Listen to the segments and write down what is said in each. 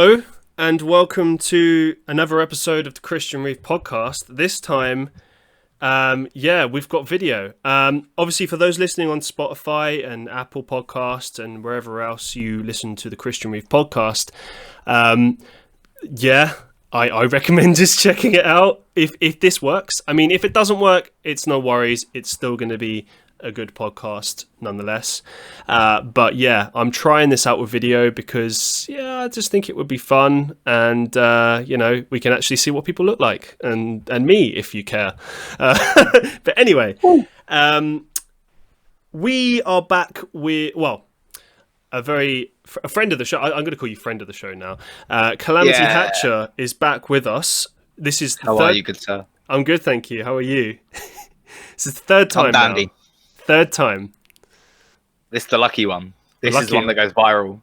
Hello, and welcome to another episode of the Christian Reeve podcast. This time, we've got video. Obviously, for those listening on Spotify and Apple Podcasts and wherever else you listen to the Christian Reeve podcast, I recommend just checking it out if this works. I mean, if it doesn't work, it's no worries. It's still going to be a good podcast nonetheless. But yeah, I'm trying this out with video because I just think it would be fun, and we can actually see what people look like, and me if you care. But anyway, we are back with a friend of the show. I'm going to call you friend of the show now. Calamity Hatcher is back with us. This is How are you, good sir? I'm good, thank you. How are you? This is the third time now. Third time. This is the lucky one. This is the one that goes viral.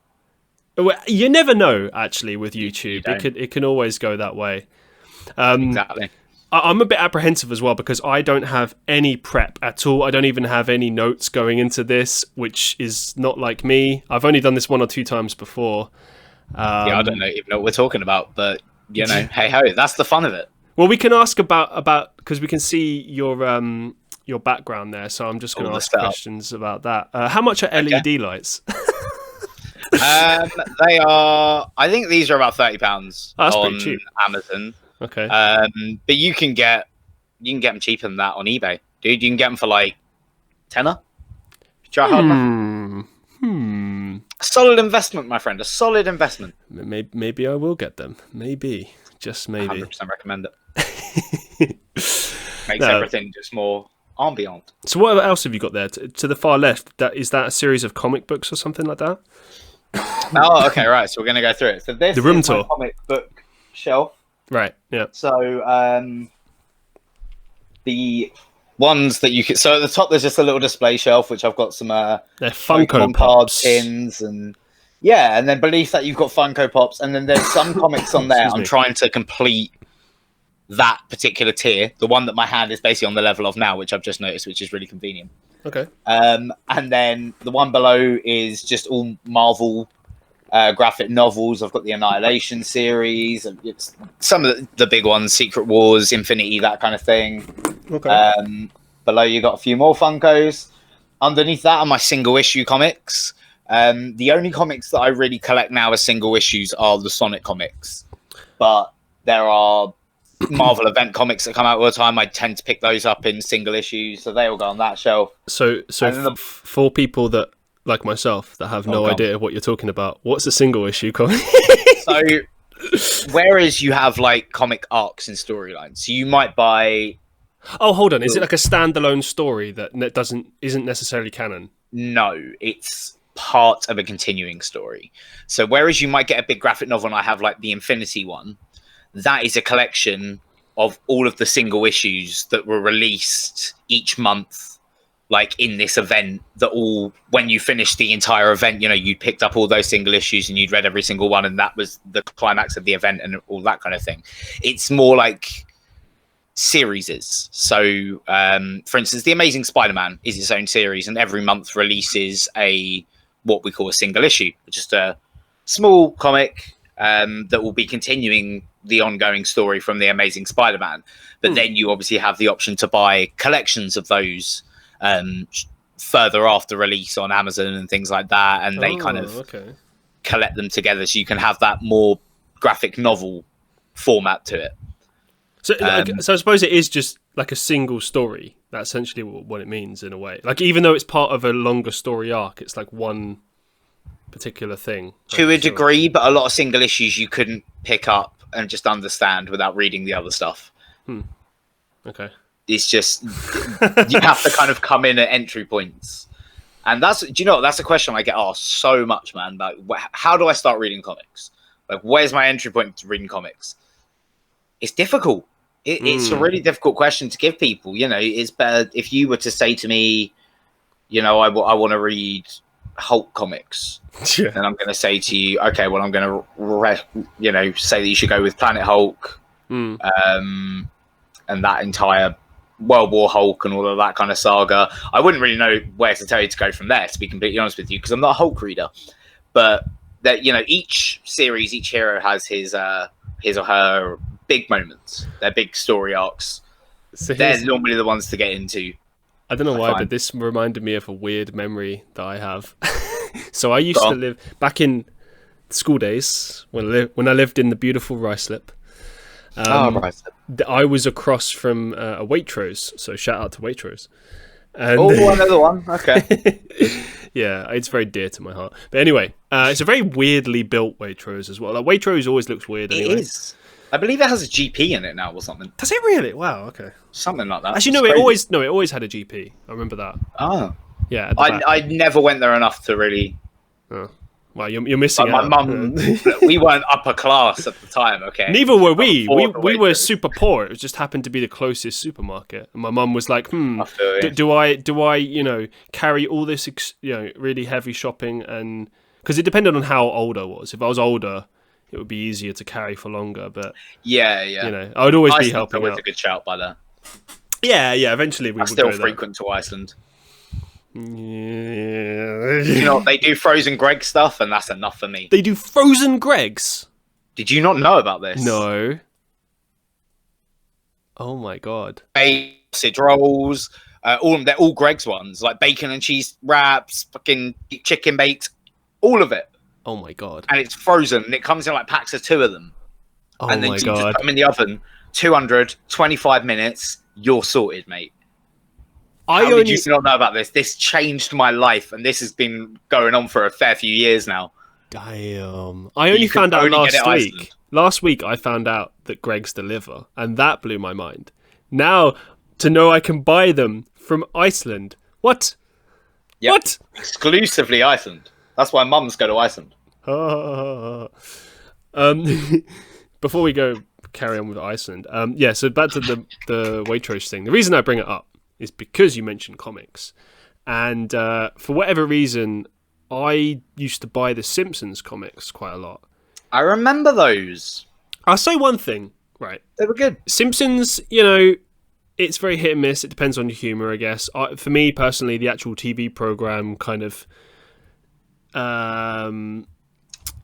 Well, you never know, actually, with YouTube. It can always go that way. Exactly. I'm a bit apprehensive as well because I don't have any prep at all. I don't even have any notes going into this, which is not like me. I've only done this one or two times before. I don't even know what we're talking about, but hey ho, that's the fun of it. Well, we can ask about because we can see your background there, so I'm just going to ask questions about that. How much are LED lights? They are. I think these are about £30 on Amazon. Okay. But you can get them cheaper than that on eBay, dude. You can get them for like £10. Try hard enough. A solid investment, my friend. A solid investment. Maybe I will get them. Maybe, just maybe. 100% recommend it. Makes everything just more ambient. So what else have you got there? To the far left, is that a series of comic books or something like that? Oh, okay, right. So we're going to go through it. So this is my comic book shelf. Right, yeah. So the ones that you can... So at the top, there's just a little display shelf, which I've got some they're Funko Pops pins and... Yeah, and then beneath that, you've got Funko Pops, and then there's some comics on there. I'm trying to complete that particular tier, the one that my hand is basically on the level of now, which I've just noticed, which is really convenient. Okay. And then the one below is just all Marvel graphic novels. I've got the Annihilation series, and it's some of the big ones, Secret Wars, Infinity, that kind of thing. Okay. Below you got a few more Funkos. Underneath that are my single issue comics. The only comics that I really collect now as single issues are the Sonic comics, but there are Marvel event comics that come out all the time. I tend to pick those up in single issues, so they will go on that shelf. So for people that like myself that have no idea what you're talking about, what's a single issue comic? So whereas you have like comic arcs and storylines, so you might buy... Oh, hold on, is it like a standalone story that isn't necessarily canon? No, it's part of a continuing story. So whereas you might get a big graphic novel, and I have like the Infinity one, that is a collection of all of the single issues that were released each month, like in this event, that all, when you finished the entire event, you picked up all those single issues and you'd read every single one, and that was the climax of the event and all that kind of thing. It's more like series. So, for instance, The Amazing Spider-Man is its own series, and every month releases what we call a single issue, just a small comic that will be continuing the ongoing story from The Amazing Spider-Man. But then you obviously have the option to buy collections of those further after release on Amazon and things like that, and they kind of collect them together, so you can have that more graphic novel format to it. So I suppose it is just like a single story. That's essentially what it means in a way. Like, even though it's part of a longer story arc, it's like one particular thing. To a degree, but a lot of single issues you couldn't pick up and just understand without reading the other stuff. Okay. It's just, you have to kind of come in at entry points. And that's a question I get asked so much, man. Like, how do I start reading comics? Like, where's my entry point to reading comics? It's difficult. It's a really difficult question to give people. It's better if you were to say to me, I want to read Hulk comics. Yeah. Then I'm going to say to you, okay, well, I'm going to, say that you should go with Planet Hulk, and that entire World War Hulk and all of that kind of saga. I wouldn't really know where to tell you to go from there, to be completely honest with you, because I'm not a Hulk reader. But that, you know, each series, each hero has his or her big moments, their big story arcs. So They're normally the ones to get into. I don't know why, but this reminded me of a weird memory that I have. So I used to live back in school days when I lived in the beautiful Ruislip. I was across from a Waitrose, so shout out to Waitrose. And another one. Okay. Yeah, it's very dear to my heart. But anyway, it's a very weirdly built Waitrose as well. Like Waitrose always looks weird. Anyway. It is. I believe it has a GP in it now or something. Does it really? Wow. Okay. Something like that. Actually, no. It always had a GP. I remember that. Oh. Yeah. I never went there enough to really. Oh. Well, you're missing out. My mum, we weren't upper class at the time, okay? Neither were we. We were super poor. It just happened to be the closest supermarket. And my mum was like, do I, you know, carry all this, really heavy shopping? And because it depended on how old I was. If I was older, it would be easier to carry for longer. But yeah. You know, I would always be helping out. Iceland's a good shout by there. Yeah. Eventually we would still go frequent to Iceland. Yeah. You know, they do frozen Greg stuff, and that's enough for me. They do frozen Gregs? Did you not know about this? No. Oh my god. Sausage rolls, they're all Greg's ones, like bacon and cheese wraps, fucking chicken baked, all of it. Oh my god. And it's frozen, and it comes in like packs of 2 of them. Oh and then my you god. just put them in the oven, 225 minutes, you're sorted, mate. Did you not know about this? This changed my life, and this has been going on for a fair few years now. Damn. I only found out last week. Last week I found out that Greggs deliver, and that blew my mind. Now, to know I can buy them from Iceland. What? Yep. What? Exclusively Iceland. That's why mums go to Iceland. Before we carry on with Iceland, so back to the Waitrose thing. The reason I bring it up is because you mentioned comics. And for whatever reason, I used to buy the Simpsons comics quite a lot. I remember those. I'll say one thing, right? They were good. Simpsons, you know, it's very hit and miss. It depends on your humour, I guess. For me, personally, the actual TV programme kind of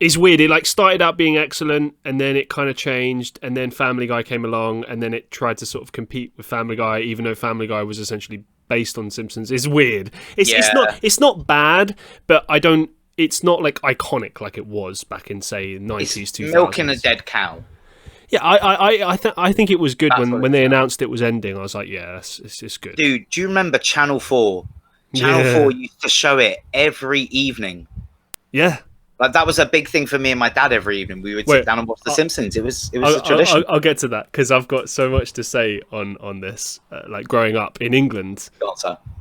is weird. It like started out being excellent, and then it kind of changed, and then Family Guy came along, and then it tried to sort of compete with Family Guy, even though Family Guy was essentially based on Simpsons. It's weird. It's not bad, but it's not like iconic like it was back in say 90s, 2000s. Milking a dead cow. Yeah, I think it was good when they announced it was ending. I was like, yeah, it's good. Dude, do you remember Channel 4? Channel 4 used to show it every evening. Yeah. Like that was a big thing for me and my dad every evening. We would sit down and watch The Simpsons. It was a tradition. I'll get to that because I've got so much to say on this, like growing up in England.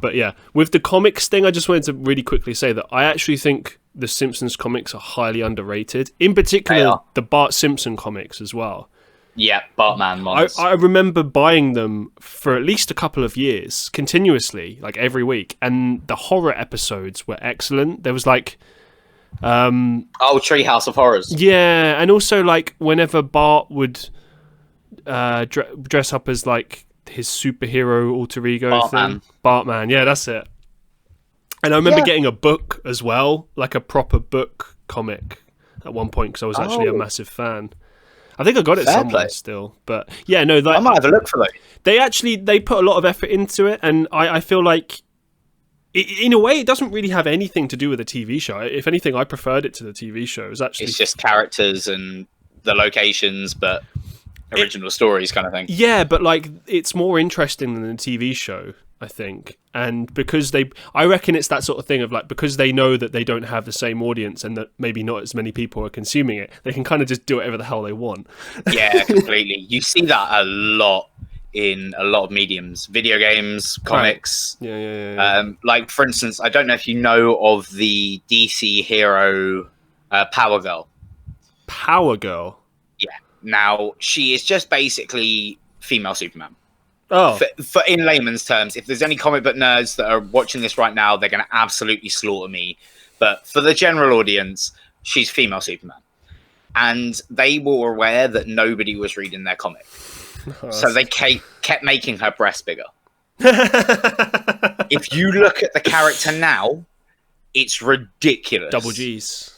But yeah, with the comics thing, I just wanted to really quickly say that I actually think the Simpsons comics are highly underrated. In particular, the Bart Simpson comics as well. Yeah, Bartman ones. I remember buying them for at least a couple of years, continuously, like every week. And the horror episodes were excellent. There was like... Treehouse of Horrors. Yeah, and also like whenever Bart would dress up as like his superhero alter ego thing. Bartman, yeah, that's it. And I remember getting a book as well, like a proper book comic at one point because I was actually a massive fan. I think I got it somewhere still, but yeah, no. I might have a look for those. They put a lot of effort into it, and I feel like, in a way, it doesn't really have anything to do with a TV show. If anything, I preferred it to the TV show. It's just characters and the locations, but original stories kind of thing. Yeah, but like it's more interesting than a TV show, I think. And because I reckon it's that sort of thing of like, because they know that they don't have the same audience and that maybe not as many people are consuming it, they can kind of just do whatever the hell they want. Yeah, completely. You see that a lot in a lot of mediums, video games, comics. Right. Yeah. Like, for instance, I don't know if you know of the DC hero Power Girl. Power Girl? Yeah. Now, she is just basically female Superman. Oh. For in layman's terms, if there's any comic book nerds that are watching this right now, they're going to absolutely slaughter me. But for the general audience, she's female Superman. And they were aware that nobody was reading their comic. So they kept making her breasts bigger. If you look at the character now, it's ridiculous. Double G's.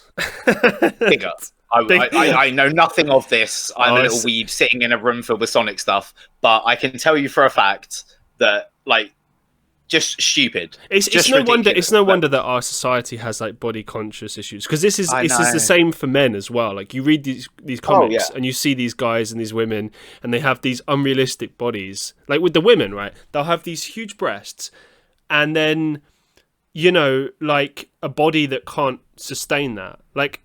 Bigger. I know nothing of this. I'm a little weeb sitting in a room filled with Sonic stuff, but I can tell you for a fact that, like, just stupid. It's no wonder. It's no wonder that our society has like body conscious issues, because this is the same for men as well. Like, you read these comics and you see these guys and these women, and they have these unrealistic bodies. Like with the women, right? They'll have these huge breasts, and then, you know, like a body that can't sustain that. Like,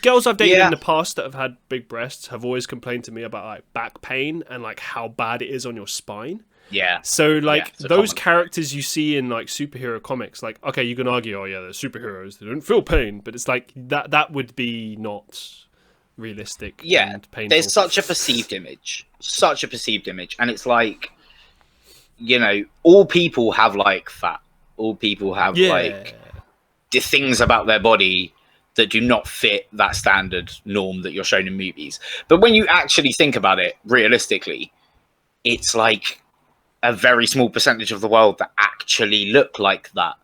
girls I've dated in the past that have had big breasts have always complained to me about like back pain and like how bad it is on your spine. Yeah. So like those characters you see in like superhero comics, like, okay, you can argue, oh yeah, they're superheroes, they don't feel pain, but it's like that would be not realistic. Yeah. And painful. There's such a perceived image, and it's like, you know, all people have like fat, all people have like the things about their body that do not fit that standard norm that you're shown in movies. But when you actually think about it realistically, it's like a very small percentage of the world that actually look like that.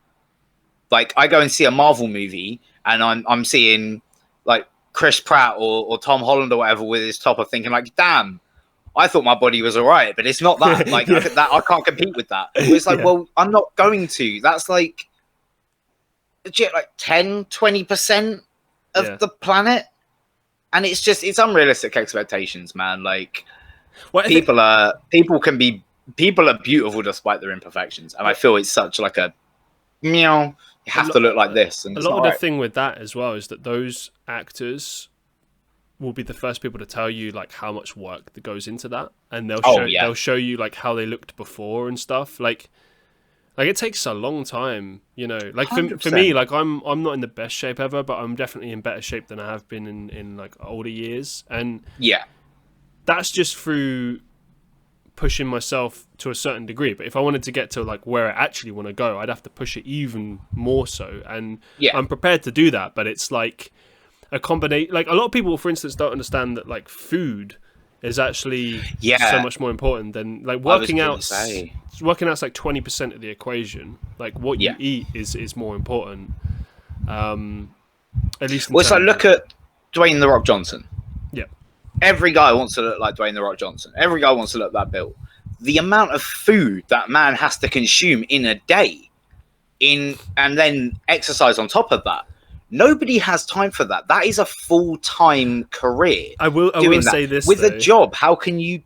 Like, I go and see a Marvel movie and I'm seeing like Chris Pratt or Tom Holland or whatever with his top of, thinking like, damn, I thought my body was all right, but it's not that. Like, I can't compete with that. It's like, well, I'm not going to. That's like legit like 10-20% of the planet, and it's unrealistic expectations, man. Like, people are beautiful despite their imperfections, and I feel it's such like a meow, you have to look like this. And a lot of the thing with that as well is that those actors will be the first people to tell you like how much work that goes into that, and they'll show you like how they looked before and stuff. Like it takes a long time, you know. Like for me, like I'm not in the best shape ever, but I'm definitely in better shape than I have been in like older years. And that's just through pushing myself to a certain degree. But if I wanted to get to like where I actually want to go, I'd have to push it even more so. And I'm prepared to do that, but it's like a combination. Like, a lot of people, for instance, don't understand that like food is actually so much more important than like working out. Working out's like 20% of the equation. Like, what you eat is more important. At least. Well, it's like, look at Dwayne The Rock Johnson. Yeah. Every guy wants to look like Dwayne The Rock Johnson. Every guy wants to look that built. The amount of food that man has to consume in a day, and then exercise on top of that. Nobody has time for that. That is a full-time career. I will say this with a job. How can you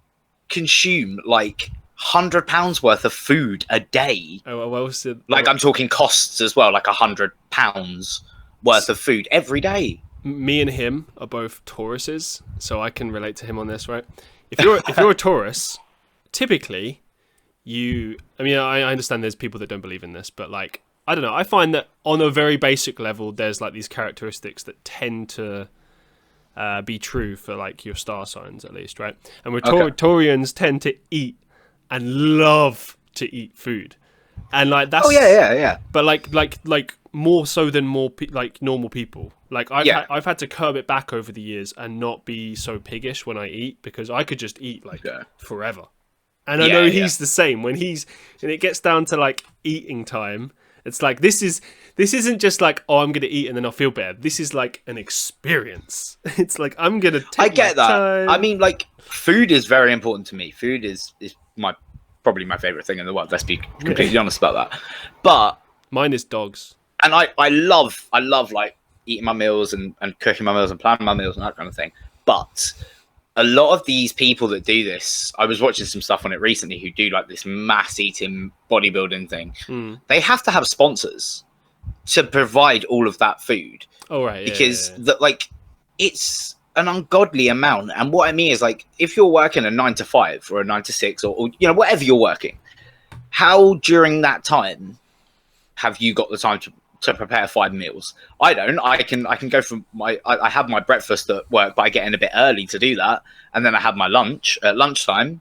consume like £100 worth of food a day? I'm talking costs as well, like £100 worth of food every day. Me and him are both Tauruses, so I can relate to him on this, right? If you're a Taurus, typically I understand there's people that don't believe in this, but like, I don't know, I find that on a very basic level, there's like these characteristics that tend to be true for like your star signs, at least, right? And Taurians tend to eat and love to eat food, and like that's but like more so than like normal people. Like I've had to curb it back over the years and not be so piggish when I eat, because I could just eat like forever. And I know he's the same when it gets down to like eating time. It's like, this isn't just like, oh, I'm gonna eat and then I'll feel better. This is like an experience. It's like, I'm gonna take I get my that. time. I mean, like, food is very important to me. Food is probably my favorite thing in the world. Let's be completely honest about that. But mine is dogs. And I love like eating my meals and cooking my meals and planning my meals and that kind of thing. But a lot of these people that do this, I was watching some stuff on it recently, who do like this mass eating bodybuilding thing. They have to have sponsors to provide all of that food. Oh, right. Because like, it's an ungodly amount. And what I mean is, like, if you're working a 9 to 5 or a 9 to 6 or you know, whatever you're working, how during that time have you got the time to prepare 5 meals? I don't. I can go from I have my breakfast at work, but I get in a bit early to do that, and then I have my lunch at lunchtime.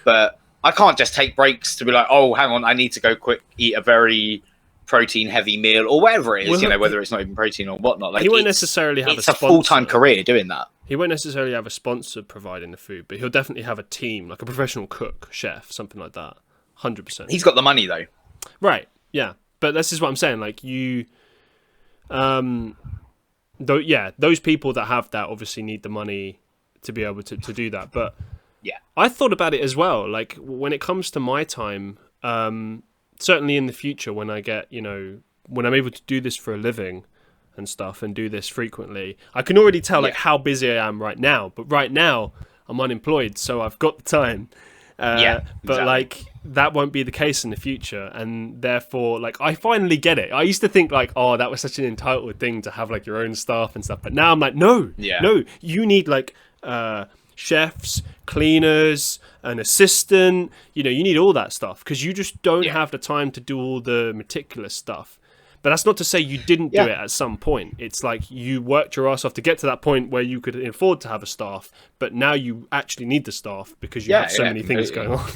But I can't just take breaks to be like, oh, hang on, I need to go quick eat a very protein heavy meal or whatever it is, you know, whether it's not even protein or whatnot. Like, he won't necessarily have a full-time career doing that. He won't necessarily have a sponsor providing the food, but he'll definitely have a team, like a professional cook, chef, something like that. 100%. He's got the money though. Right. Yeah. But this is what I'm saying. Like, you, though, yeah, those people that have that obviously need the money to be able to do that. But Yeah. I thought about it as well. Like when it comes to my time, certainly in the future when I get, when I'm able to do this for a living and stuff and do this frequently, I can already tell like how busy I am right now. But right now I'm unemployed, so I've got the time. But like that won't be the case in the future, and therefore like I finally get it. I used to think like, oh, that was such an entitled thing to have like your own staff and stuff, but now I'm like, no, you need like chefs, cleaners, an assistant, you need all that stuff because you just don't have the time to do all the meticulous stuff. But that's not to say you didn't do it at some point. It's like you worked your ass off to get to that point where you could afford to have a staff, but now you actually need the staff because you have so many things going on.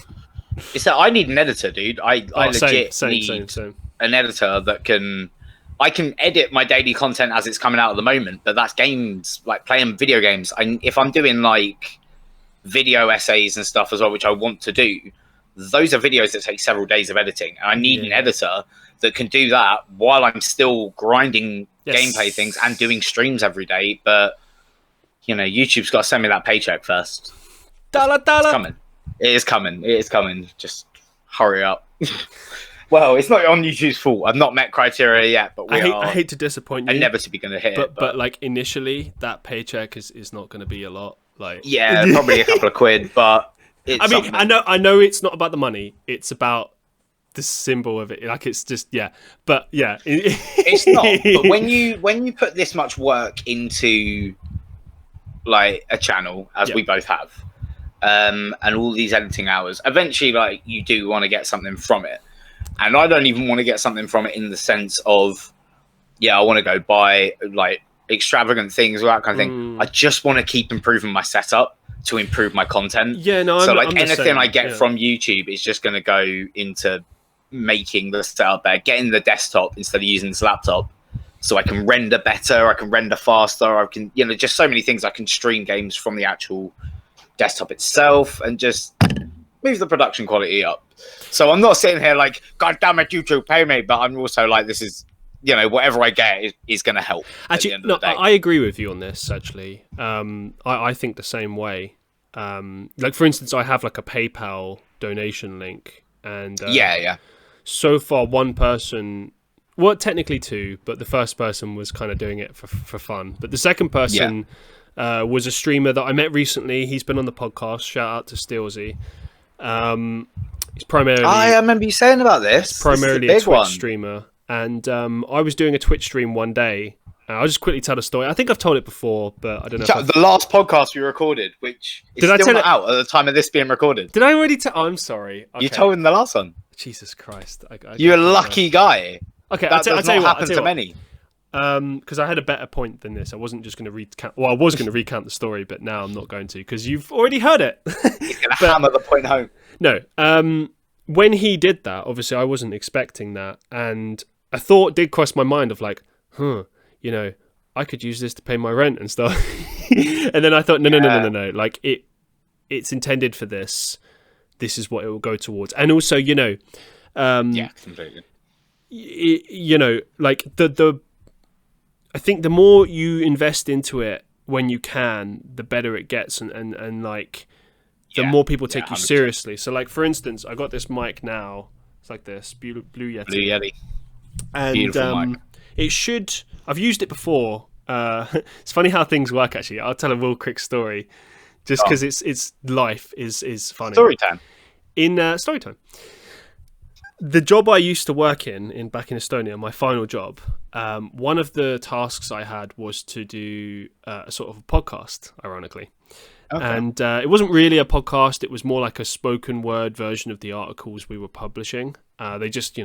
It's that I need an editor, dude. I legit need same. an editor that I can edit my daily content as it's coming out at the moment, but that's games, like playing video games. If I'm doing like video essays and stuff as well, which I want to do, those are videos that take several days of editing. And I need an editor that can do that while I'm still grinding gameplay things and doing streams every day. But, YouTube's got to send me that paycheck first. Dollar. It's coming. It is coming. Just hurry up. Well, it's not on YouTube's fault. I've not met criteria yet, but I hate to disappoint you. Inevitably going to hit it. But like initially, that paycheck is not going to be a lot. Like probably a couple of quid, but it's something. I know it's not about the money. It's about the symbol of it. Like it's just but it's not. But when you put this much work into like a channel, as we both have, and all these editing hours, eventually like you do want to get something from it. And I don't even want to get something from it in the sense of, I want to go buy like extravagant things or that kind of thing. I just want to keep improving my setup to improve my content. So like anything I get from YouTube is just going to go into making the setup better, getting the desktop instead of using this laptop, so I can render better, I can render faster, I can, just so many things. I can stream games from the actual desktop itself and just move the production quality up. So I'm not sitting here like, God damn it, YouTube, pay me. But I'm also like, this is, whatever I get is going to help. Actually, no, I agree with you on this, actually. I think the same way. Like, for instance, I have like a PayPal donation link. And so far, one person, well, technically two, but the first person was kind of doing it for fun. But the second person was a streamer that I met recently. He's been on the podcast. Shout out to Steelsy. He's primarily. I remember you saying about this. Primarily a Twitch streamer, and I was doing a Twitch stream one day. I'll just quickly tell the story. I think I've told it before, but I don't know. The last podcast we recorded, which is still not out at the time of this being recorded. Did I already tell? Oh, I'm sorry. Okay. You told him the last one. Jesus Christ! You're a lucky guy. Okay, that does not happen to many. Because I had a better point than this. I wasn't just going to recount. Well, I was going to recount the story, but now I'm not going to because you've already heard it. He's going to hammer the point home. No. When he did that, obviously I wasn't expecting that, and a thought did cross my mind of like, I could use this to pay my rent and stuff. And then I thought, no. Like it's intended for this. This is what it will go towards, and also, completely. Like the. I think the more you invest into it when you can, the better it gets, and like the more people take you seriously. So like, for instance, I got this mic now. It's like this Blue Yeti. And beautiful mic. It should. I've used it before. It's funny how things work. Actually, I'll tell a real quick story, just because it's life is funny. Story time. In story time. The job I used to work in back in Estonia, my final job, one of the tasks I had was to do a sort of a podcast, ironically. Okay. And it wasn't really a podcast. It was more like a spoken word version of the articles we were publishing. They just,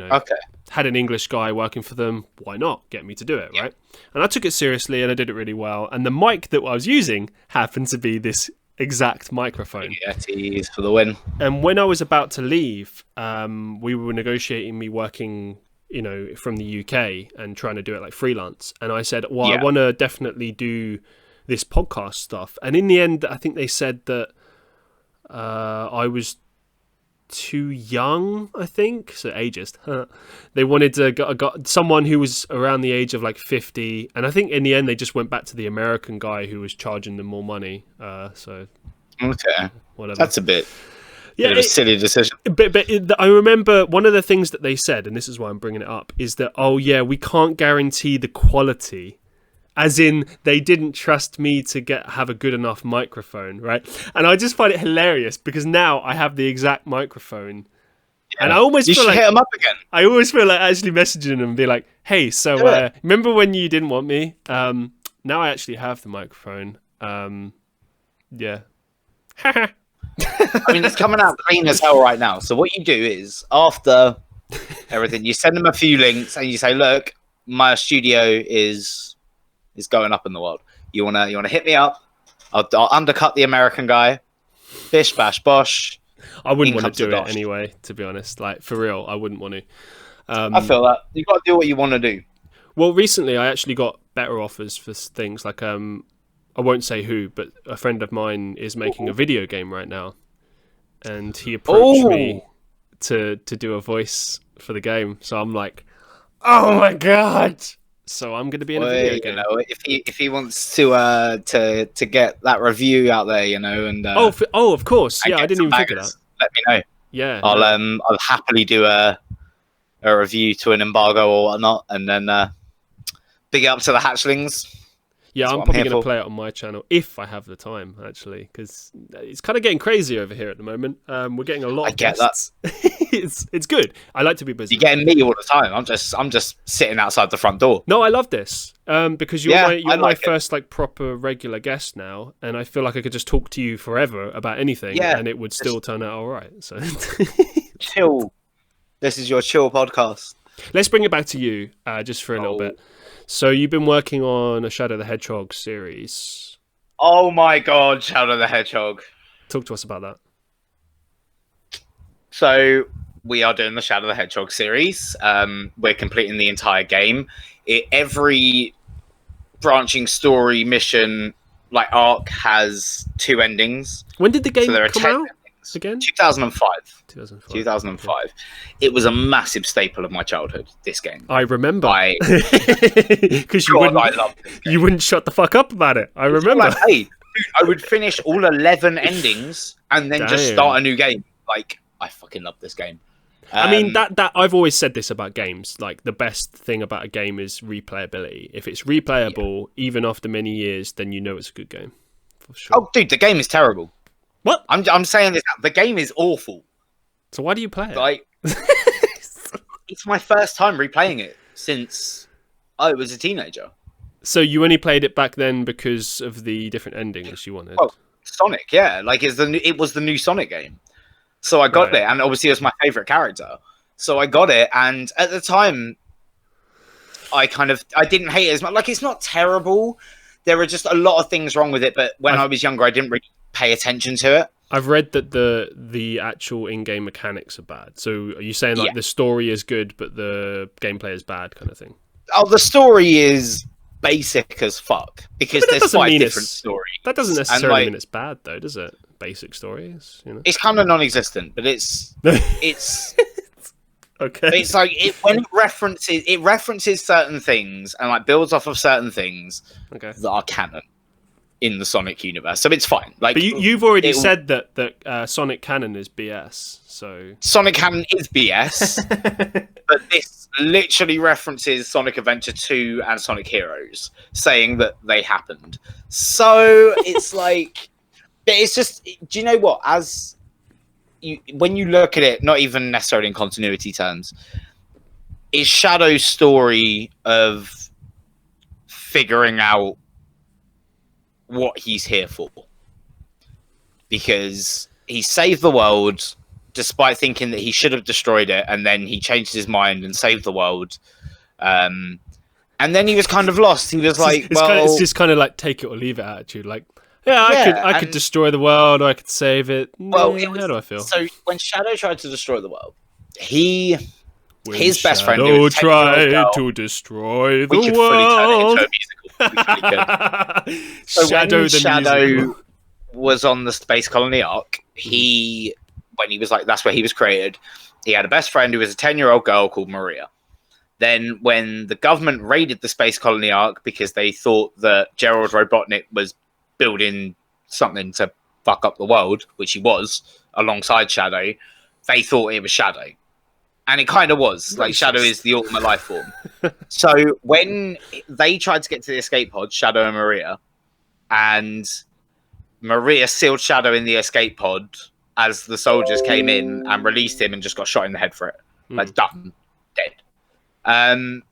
had an English guy working for them. Why not get me to do it, right? And I took it seriously and I did it really well. And the mic that I was using happened to be this exact microphone. Yetis for the win. And when I was about to leave, we were negotiating me working, from the UK and trying to do it like freelance. And I said, well, I want to definitely do this podcast stuff. And in the end, I think they said that I was too young, I think, so ageist. They wanted to got someone who was around the age of like 50, and I think in the end they just went back to the American guy who was charging them more money. So okay, whatever. That's a bit. Yeah, a silly decision. But I remember one of the things that they said, and this is why I'm bringing it up, is that, oh yeah, we can't guarantee the quality. As in, they didn't trust me to have a good enough microphone, right? And I just find it hilarious because now I have the exact microphone. Yeah. And I almost feel like... hit them up again. I always feel like actually messaging them and be like, hey, so remember when you didn't want me? Now I actually have the microphone. Yeah. I mean, it's coming out clean as hell right now. So what you do is, after everything, you send them a few links and you say, look, my studio is going up in the world. You wanna hit me up? I'll undercut the American guy. Bish bash bosh. I wouldn't want to do it anyway, to be honest. Like, for real, I wouldn't want to. I feel that. You got to do what you want to do. Well, recently I actually got better offers for things like I won't say who, but a friend of mine is making a video game right now, and he approached me to do a voice for the game. So I'm like, oh my god! So I'm going to be in a video game. You know, if he wants to get that review out there, you know, and of course, yeah, I didn't even think of that. Let me know. Yeah, I'll happily do a review to an embargo or whatnot, and then big it up to the hatchlings. Yeah, I'm probably going to play it on my channel if I have the time, actually, because it's kind of getting crazy over here at the moment. We're getting a lot of guests. It's good. I like to be busy. You're getting me all the time. I'm just sitting outside the front door. No, I love this because you're my first like proper regular guest now, and I feel like I could just talk to you forever about anything, and it would still turn out all right. So chill. This is your chill podcast. Let's bring it back to you just for a little bit. So you've been working on a Shadow the Hedgehog series. Oh my god, Shadow the Hedgehog. Talk to us about that. So we are doing the Shadow the Hedgehog series. We're completing the entire game. Every branching story mission like arc has 2 endings. When did the game come out? Again? 2005. 2005. Okay. It was a massive staple of my childhood, this game. I remember. Because you wouldn't shut the fuck up about it. I remember. Like, hey, I would finish all 11 endings and then just start a new game. Like, I fucking love this game. I mean, that I've always said this about games. Like, the best thing about a game is replayability. If it's replayable, even after many years, then you know it's a good game. For sure. Oh, dude, the game is terrible. What? I'm saying this. The game is awful. So why do you play it? Like, it's my first time replaying it since I was a teenager. So you only played it back then because of the different endings you wanted? Well, Sonic, yeah. Like, it was the new Sonic game. So I got it, and obviously it was my favourite character. So I got it, and at the time, I didn't hate it as much. Like, it's not terrible. There are just a lot of things wrong with it, but when I was younger, I didn't really pay attention to it. I've read that the actual in-game mechanics are bad. So are you saying like the story is good, but the gameplay is bad, kind of thing? Oh, the story is basic as fuck because there's 5 different stories. That doesn't necessarily mean it's bad, though, does it? Basic stories, you know. It's kind of non-existent, but it's okay. It's like when it references certain things and like builds off of certain things that are canon in the Sonic universe, so it's fine. Like, but you've already said that Sonic canon is BS. So Sonic canon is BS, but this literally references Sonic Adventure 2 and Sonic Heroes, saying that they happened. So it's like, it's just, do you know what? When you look at it, not even necessarily in continuity terms, is Shadow's story of figuring out what he's here for. Because he saved the world despite thinking that he should have destroyed it, and then he changed his mind and saved the world. And then he was kind of lost. He was like, it's just kind of like take it or leave it attitude. Like, I could destroy the world, or I could save it. Well, how do I feel? So when Shadow tried to destroy the world, his best friend tried to destroy the world. We could fully turn it into a musical. We really could. So Shadow was on the Space Colony arc, he when he was like, that's where he was created. He had a best friend who was a 10-year-old girl called Maria. Then when the government raided the space colony Ark because they thought that Gerald Robotnik was building something to fuck up the world, which he was, alongside Shadow, they thought it was Shadow. And it kind of was. Like, Shadow is the ultimate life form. So when they tried to get to the escape pod, Shadow and Maria, and Maria sealed Shadow in the escape pod as the soldiers came in and released him and just got shot in the head for it. Like, done. Dead.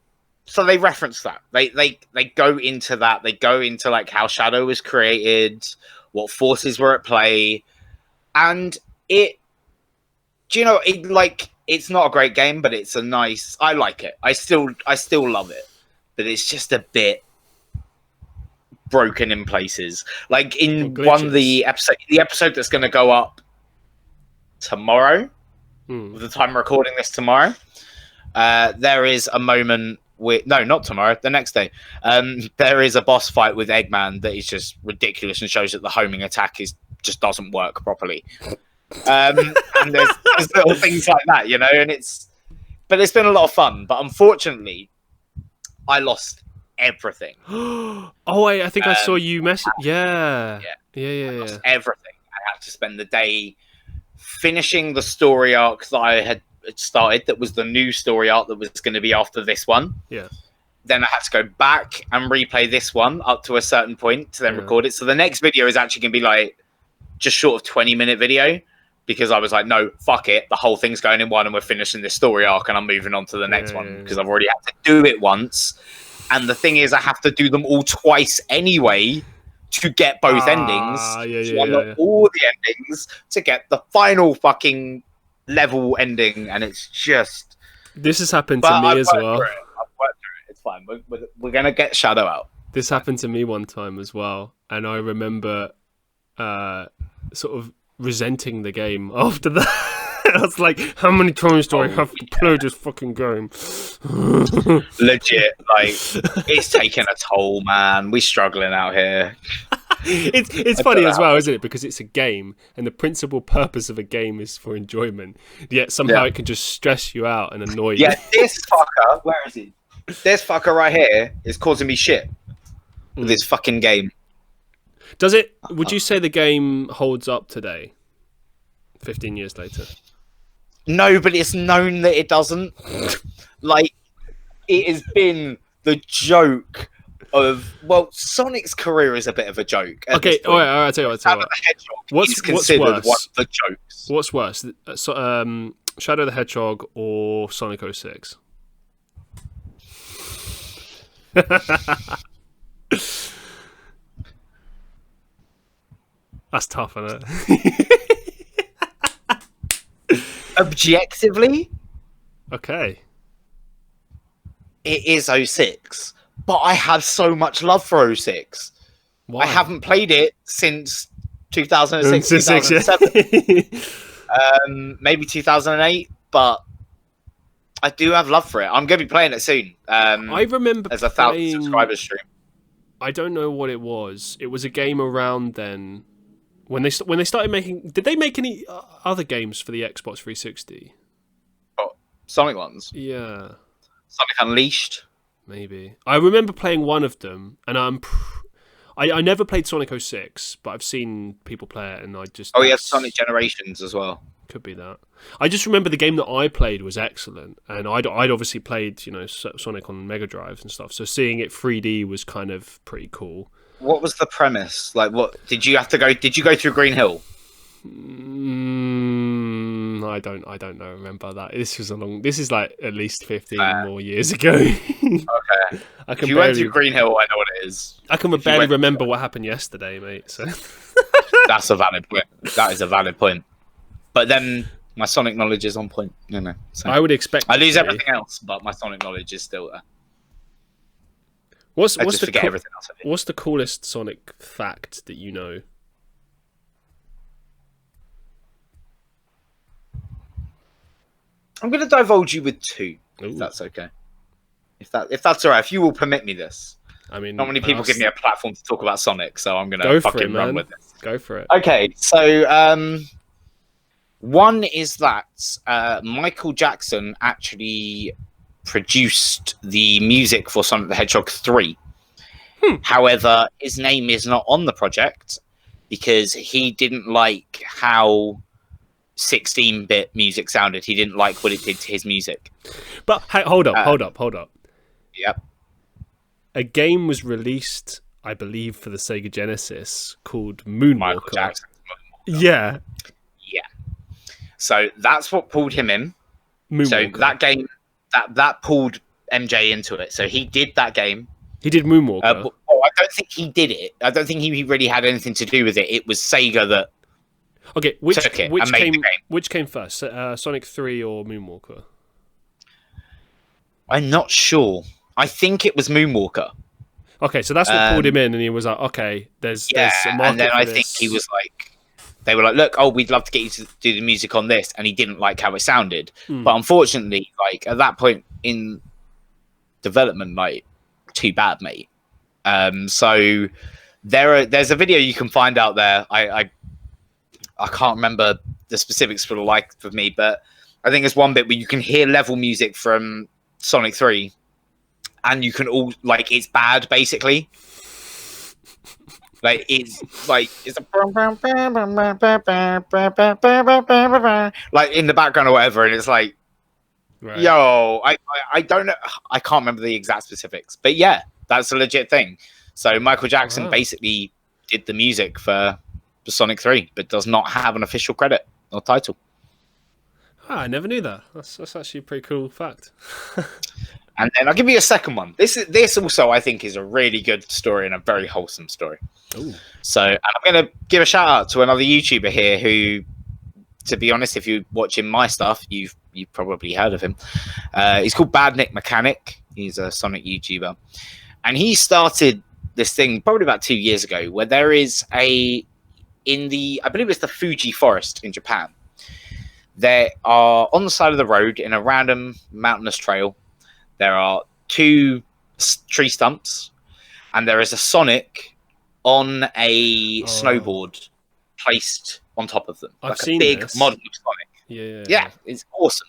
So they reference that. They go into that. They go into, like, how Shadow was created, what forces were at play. And it... Do you know, it, like... It's not a great game, but it's a nice... I like it. I still love it. But it's just a bit broken in places. Like in the episode that's going to go up tomorrow, the time I'm recording this tomorrow, there is a moment with... No, not tomorrow. The next day. There is a boss fight with Eggman that is just ridiculous and shows that the homing attack just doesn't work properly. And there's little things like that, you know, and it's been a lot of fun, but unfortunately I lost everything. I think I saw you message. Yeah. I lost everything. I had to spend the day finishing the story arc that I had started, that was the new story arc that was going to be after this one. Then I had to go back and replay this one up to a certain point to then record it. So the next video is actually going to be like just short of 20-minute video, because I was like, no, fuck it. The whole thing's going in one and we're finishing this story arc and I'm moving on to the next one because I've already had to do it once. And the thing is, I have to do them all twice anyway to get both endings. All the endings to get the final fucking level ending. And it's just... This has happened to me as well. I've worked through it. It's fine. We're going to get Shadow out. This happened to me one time as well. And I remember sort of resenting the game after that. I was like, how many times do I have to play this fucking game? Legit, like, it's taking a toll, man. We're struggling out here. It's funny as well, isn't it? Because it's a game, and the principal purpose of a game is for enjoyment. Yet somehow it can just stress you out and annoy you. Yeah, this fucker, where is he? This fucker right here is causing me shit with this fucking game. Does it? Would you say the game holds up today, 15 years later? No, but it's known that it doesn't. Like, it has been the joke of... Well, Sonic's career is a bit of a joke. Okay, all right, I'll tell you what. Shadow the Hedgehog is considered one of the jokes. What's worse, Shadow the Hedgehog or Sonic 06? That's tough, isn't it? Objectively, okay, it is 06, but I have so much love for 06. Why? I haven't played it since 2006, 2007, maybe 2008, but I do have love for it. I'm going to be playing it soon. I remember as a 1,000 subscribers stream. I don't know what it was. It was a game around then. When they started making... Did they make any other games for the Xbox 360? Oh, Sonic ones? Yeah. Sonic Unleashed? Maybe. I remember playing one of them, and I never played Sonic 06, but I've seen people play it, and I just... Oh, yeah, Sonic Generations as well. Could be that. I just remember the game that I played was excellent, and I'd obviously played, you know, Sonic on Mega Drives and stuff, so seeing it 3D was kind of pretty cool. What was the premise? Like, what did you have to go? Did you go through Green Hill? I don't know. Remember that? This is like at least 15 more years ago. Okay. If you went through Green Hill, I know what it is. I can barely remember what happened yesterday, mate. So that's a valid point. That is a valid point. But then my Sonic knowledge is on point. You know. So I would expect. I lose everything else, but my Sonic knowledge is still there. What's the coolest Sonic fact that you know? I'm going to divulge you with two, if that's okay. If that's all right, if you will permit me this. I mean, not many people give me a platform to talk about Sonic, so I'm going to fucking run with this. Go for it. Okay, so One is that Michael Jackson actually produced the music for Sonic the Hedgehog 3. However, his name is not on the project because he didn't like how 16-bit music sounded. He didn't like what it did to his music. But hey, hold up. Yep. A game was released, I believe, for the Sega Genesis called Moonwalker. Michael Jackson's Moonwalker. Yeah. So that's what pulled him in. Moonwalker. So that game, that pulled MJ into it. So he did that game. He did Moonwalker. I don't think he did it. I don't think he really had anything to do with it. It was Sega that took it and made the game. Which came first, Sonic 3 or Moonwalker? I'm not sure. I think it was Moonwalker. Okay, so that's what pulled him in, and he was like, "Okay, there's a market and then I for think this." he was like, they were like, "Look, we'd love to get you to do the music on this," and he didn't like how it sounded. But unfortunately, like at that point in development, like, too bad, mate. So there's a video you can find out there. I can't remember the specifics for the life of me, but I think there's one bit where you can hear level music from Sonic 3, and you can all like it's bad basically. Like it's like it's a like in the background or whatever, and it's like, Right. yo, I don't know, I can't remember the exact specifics, but yeah, that's a legit thing. So Michael Jackson basically did the music for Sonic 3, but does not have an official credit or title. I never knew that. That's actually a pretty cool fact. And then I'll give you a second one. This also I think is a really good story and a very wholesome story. Ooh. So and I'm going to give a shout out to another YouTuber here who, to be honest, if you're watching my stuff, you've probably heard of him. He's called Bad Nick Mechanic. He's a Sonic YouTuber, and he started this thing probably about 2 years ago, where there is I believe it's the Fuji Forest in Japan. There are on the side of the road in a random mountainous trail. There are 2 tree stumps, and there is a Sonic on a snowboard placed on top of them. I've seen a big this. model of Sonic. Yeah, it's awesome.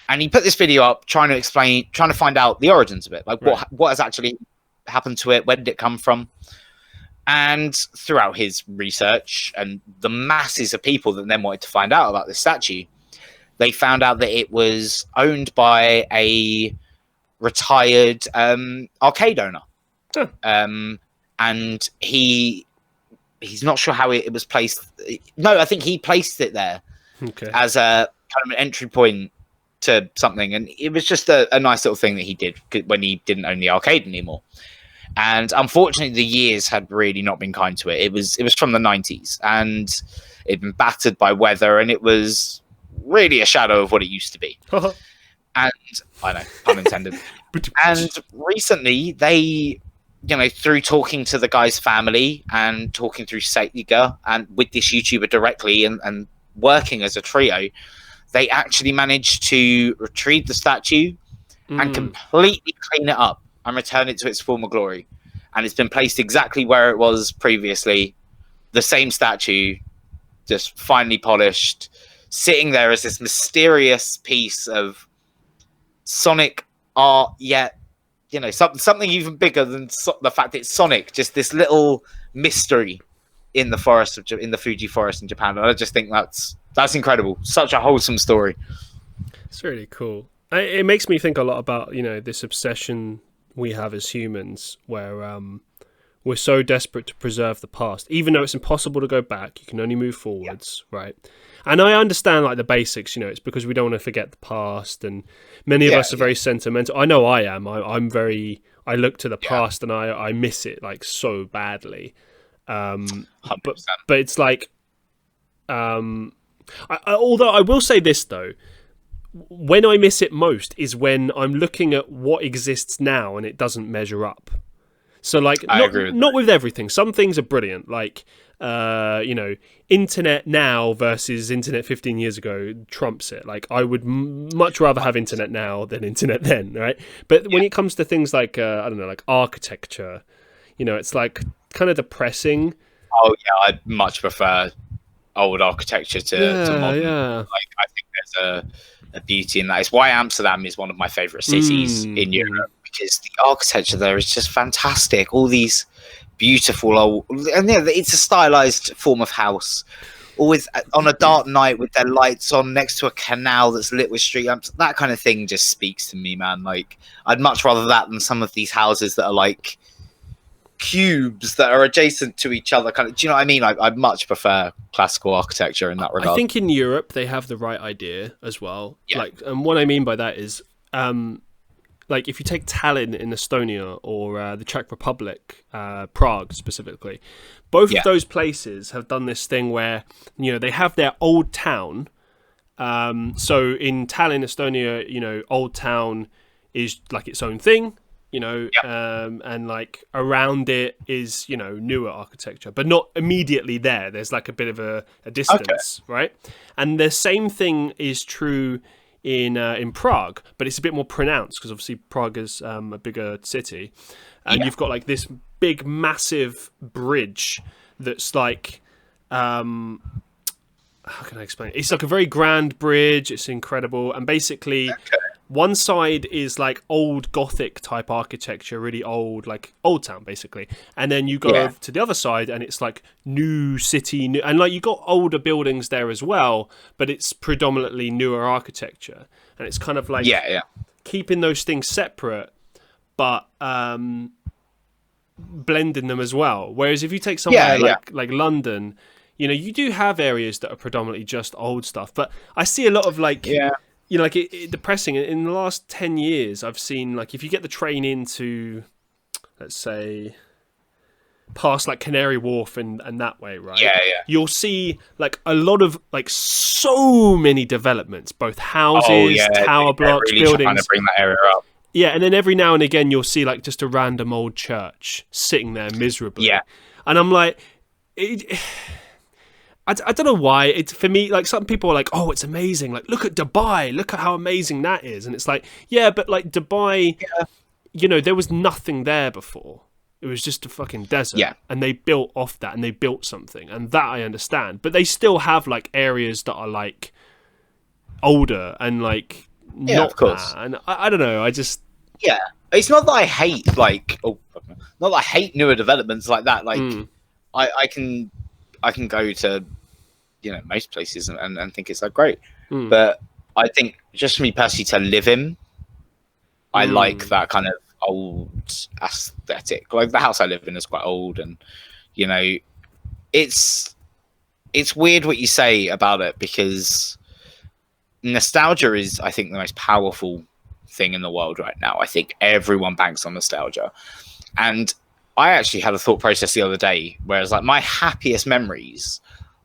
And he put this video up trying to find out the origins of it. Like what has actually happened to it? Where did it come from? And throughout his research and the masses of people that then wanted to find out about this statue, they found out that it was owned by a retired arcade owner. Huh. And he's not sure how it was placed. No, I think he placed it there as a kind of an entry point to something. And it was just a nice little thing that he did when he didn't own the arcade anymore. And unfortunately, the years had really not been kind to it. It was from the 90s, and it'd been battered by weather, and it was really a shadow of what it used to be. And I know, pun intended. And recently, they, through talking to the guy's family and talking through Sega and with this YouTuber directly and working as a trio, they actually managed to retrieve the statue and completely clean it up and return it to its former glory. And it's been placed exactly where it was previously. The same statue, just finely polished, sitting there as this mysterious piece of Sonic art, yet, something even bigger than the fact it's Sonic, just this little mystery in the forest in the Fuji Forest in Japan. And I just think that's incredible. Such a wholesome story. It's really cool. It makes me think a lot about, this obsession we have as humans, where we're so desperate to preserve the past, even though it's impossible to go back. You can only move forwards, right? And I understand like the basics. It's because we don't want to forget the past, and many of us are very sentimental. I know I am. I'm very. I look to the past and I miss it like so badly. But it's like, although I will say this though. When I miss it most is when I'm looking at what exists now and it doesn't measure up. So like, not with everything. Some things are brilliant, like internet now versus internet 15 years ago trumps it. Like I would much rather have internet now than internet then, right? But when it comes to things like I don't know, like architecture, it's like kind of depressing. Oh yeah, I'd much prefer old architecture to Yeah, modern. yeah. Like, I think there's a beauty in that. It's why Amsterdam is one of my favorite cities in Europe, because the architecture there is just fantastic. All these beautiful old, and yeah, it's a stylized form of house, always on a dark night with their lights on next to a canal that's lit with street lamps. That kind of thing just speaks to me, man. Like, I'd much rather that than some of these houses that are like cubes that are adjacent to each other. Kind of, do you know what I mean? I much prefer classical architecture in that regard. I think in Europe they have the right idea as well. Yeah. Like, and what I mean by that is, like if you take Tallinn in Estonia or the Czech Republic, Prague specifically, both of those places have done this thing where, you know, they have their old town. So in Tallinn, Estonia, you know, old town is like its own thing. You know, and like around it is, you know, newer architecture, but not immediately there. There's like a bit of a distance, right? And the same thing is true in Prague, but it's a bit more pronounced because obviously Prague is a bigger city, and you've got like this big, massive bridge that's like, how can I explain it? It's like a very grand bridge. It's incredible, and basically. One side is like old Gothic type architecture, really old, like Old Town basically. And then you go over to the other side and it's like new city, new, and like you got older buildings there as well, but it's predominantly newer architecture. And it's kind of like keeping those things separate, but blending them as well. Whereas if you take somewhere like London, you know, you do have areas that are predominantly just old stuff, but I see a lot of like... You know, like it depressing. In the last 10 years, I've seen like if you get the train into, let's say, past like Canary Wharf and that way, right? You'll see like a lot of like so many developments, both houses, tower blocks, really buildings. Trying to bring that area up. Yeah, and then every now and again you'll see like just a random old church sitting there miserably. Yeah, and I'm like. I don't know why. It's for me, like some people are like, oh, it's amazing. Like, look at Dubai. Look at how amazing that is. And it's like, yeah, but like Dubai, you know, there was nothing there before. It was just a fucking desert. Yeah. And they built off that and they built something. And that I understand. But they still have like areas that are like older and like not of course. That. And I don't know. I just... Yeah. It's not that I hate like... Oh, not that I hate newer developments like that. Like, I can go to... you know, most places and think it's like great, but I think just for me personally to live in, I like that kind of old aesthetic. Like the house I live in is quite old, and you know, it's weird what you say about it because nostalgia is, I think, the most powerful thing in the world right now. I think everyone banks on nostalgia, and I actually had a thought process the other day where it's like my happiest memories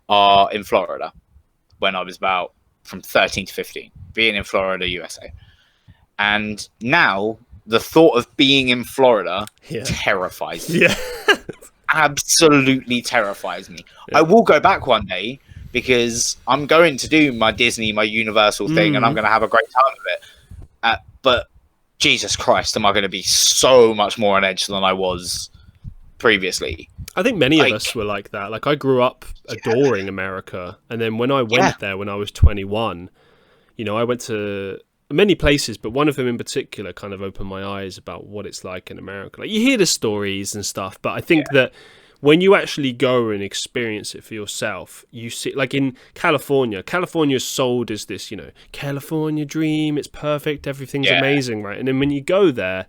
are in Florida when I was about from 13 to 15, being in Florida, USA. And now the thought of being in Florida terrifies me. Yeah. Absolutely terrifies me. Yeah. I will go back one day because I'm going to do my Disney, my Universal thing, and I'm going to have a great time with it. But Jesus Christ, am I going to be so much more on edge than I was previously. I think many of us were like that. Like I grew up adoring America, and then when I went there when I was 21, you know, I went to many places, but one of them in particular kind of opened my eyes about what it's like in America. Like you hear the stories and stuff, but I think that when you actually go and experience it for yourself, you see, like in California is sold as this, you know, California dream, it's perfect, everything's amazing, right? And then when you go there,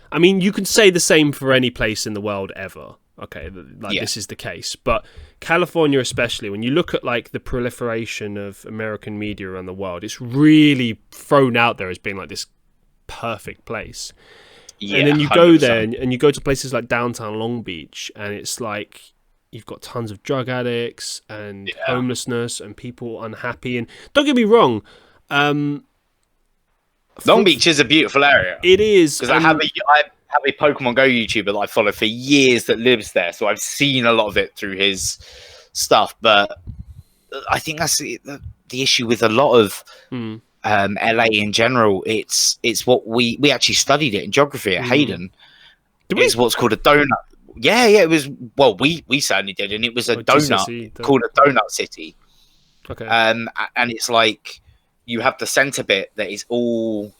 I mean, you can say the same for any place in the world ever. Okay, like this is the case. But California especially, when you look at like the proliferation of American media around the world, it's really thrown out there as being like this perfect place. Yeah, and then you 100%. Go there and you go to places like downtown Long Beach, and it's like you've got tons of drug addicts and homelessness and people unhappy. And don't get me wrong, Long Beach is a beautiful area. It is. Because I have a Pokemon Go YouTuber that I follow for years that lives there, so I've seen a lot of it through his stuff. But I think that's the issue with a lot of LA in general. It's what we actually studied it in geography at Hayden. It's what's called a donut. Yeah, it was. Well, we certainly did, and it was a GCSE, called a donut city. Okay. And it's like you have the center bit that is all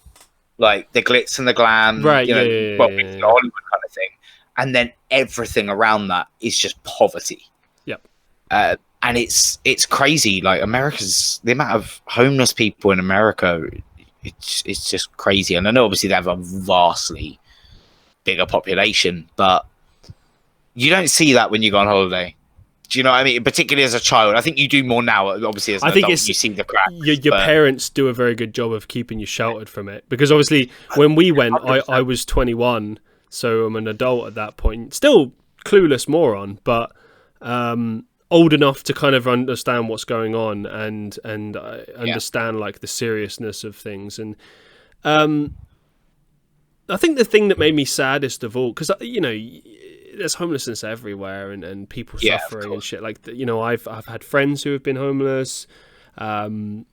like the glitz and the glam, Right, you know, yeah. Hollywood kind of thing, and then everything around that is just poverty. Yep. And it's crazy. Like the amount of homeless people in America, it's just crazy. And I know obviously they have a vastly bigger population, but you don't see that when you go on holiday. Do you know what I mean? Particularly as a child, I think you do more now. Obviously, as an adult, you see the cracks. Your parents do a very good job of keeping you sheltered from it, because obviously when we went, I was 21, so I'm an adult at that point. Still clueless moron, but old enough to kind of understand what's going on and understand like the seriousness of things. And I think the thing that made me saddest of all, because you know, there's homelessness everywhere and people suffering and shit. Like, you know, I've had friends who have been homeless. I've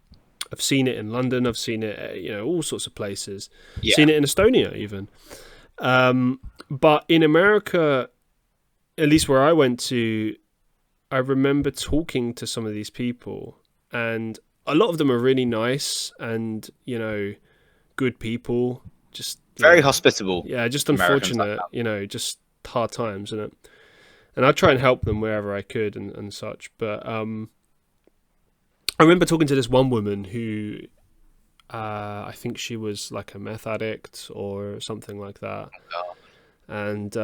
seen it in London. I've seen it, you know, all sorts of places. Seen it in Estonia even. But in America, at least where I went to, I remember talking to some of these people, and a lot of them are really nice and, you know, good people. Just very hospitable. Yeah, just unfortunate, you know, just hard times, isn't it? And I try and help them wherever I could and such. But I remember talking to this one woman who I think she was like a meth addict or something like that. And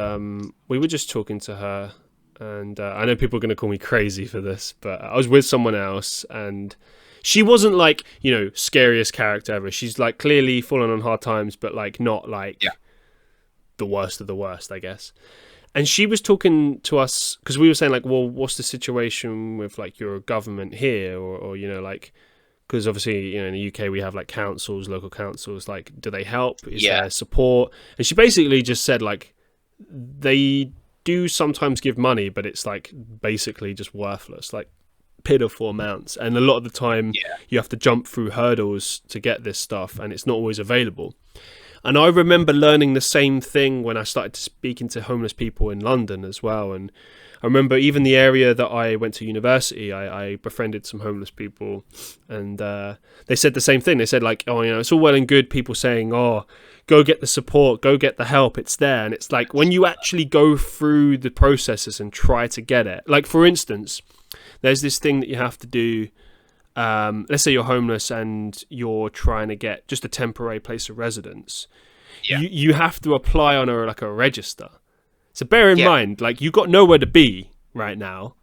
we were just talking to her, and I know people are going to call me crazy for this, but I was with someone else, and she wasn't like, you know, scariest character ever. She's like clearly fallen on hard times, but like not like the worst of the worst, I guess. And she was talking to us because we were saying like, well, what's the situation with like your government here, or you know, like, because obviously, you know, in the UK we have like councils, local councils. Like, do they help? Is there support? And she basically just said like they do sometimes give money, but it's like basically just worthless, like pitiful amounts. And a lot of the time you have to jump through hurdles to get this stuff, and it's not always available. And I remember learning the same thing when I started speaking to homeless people in London as well. And I remember even the area that I went to university, I befriended some homeless people, and they said the same thing. They said like, oh, you know, it's all well and good people saying, oh, go get the support, go get the help, it's there. And it's like when you actually go through the processes and try to get it. Like, for instance, there's this thing that you have to do. Let's say you're homeless and you're trying to get just a temporary place of residence. You have to apply on a register. So bear in mind, like, you've got nowhere to be right now,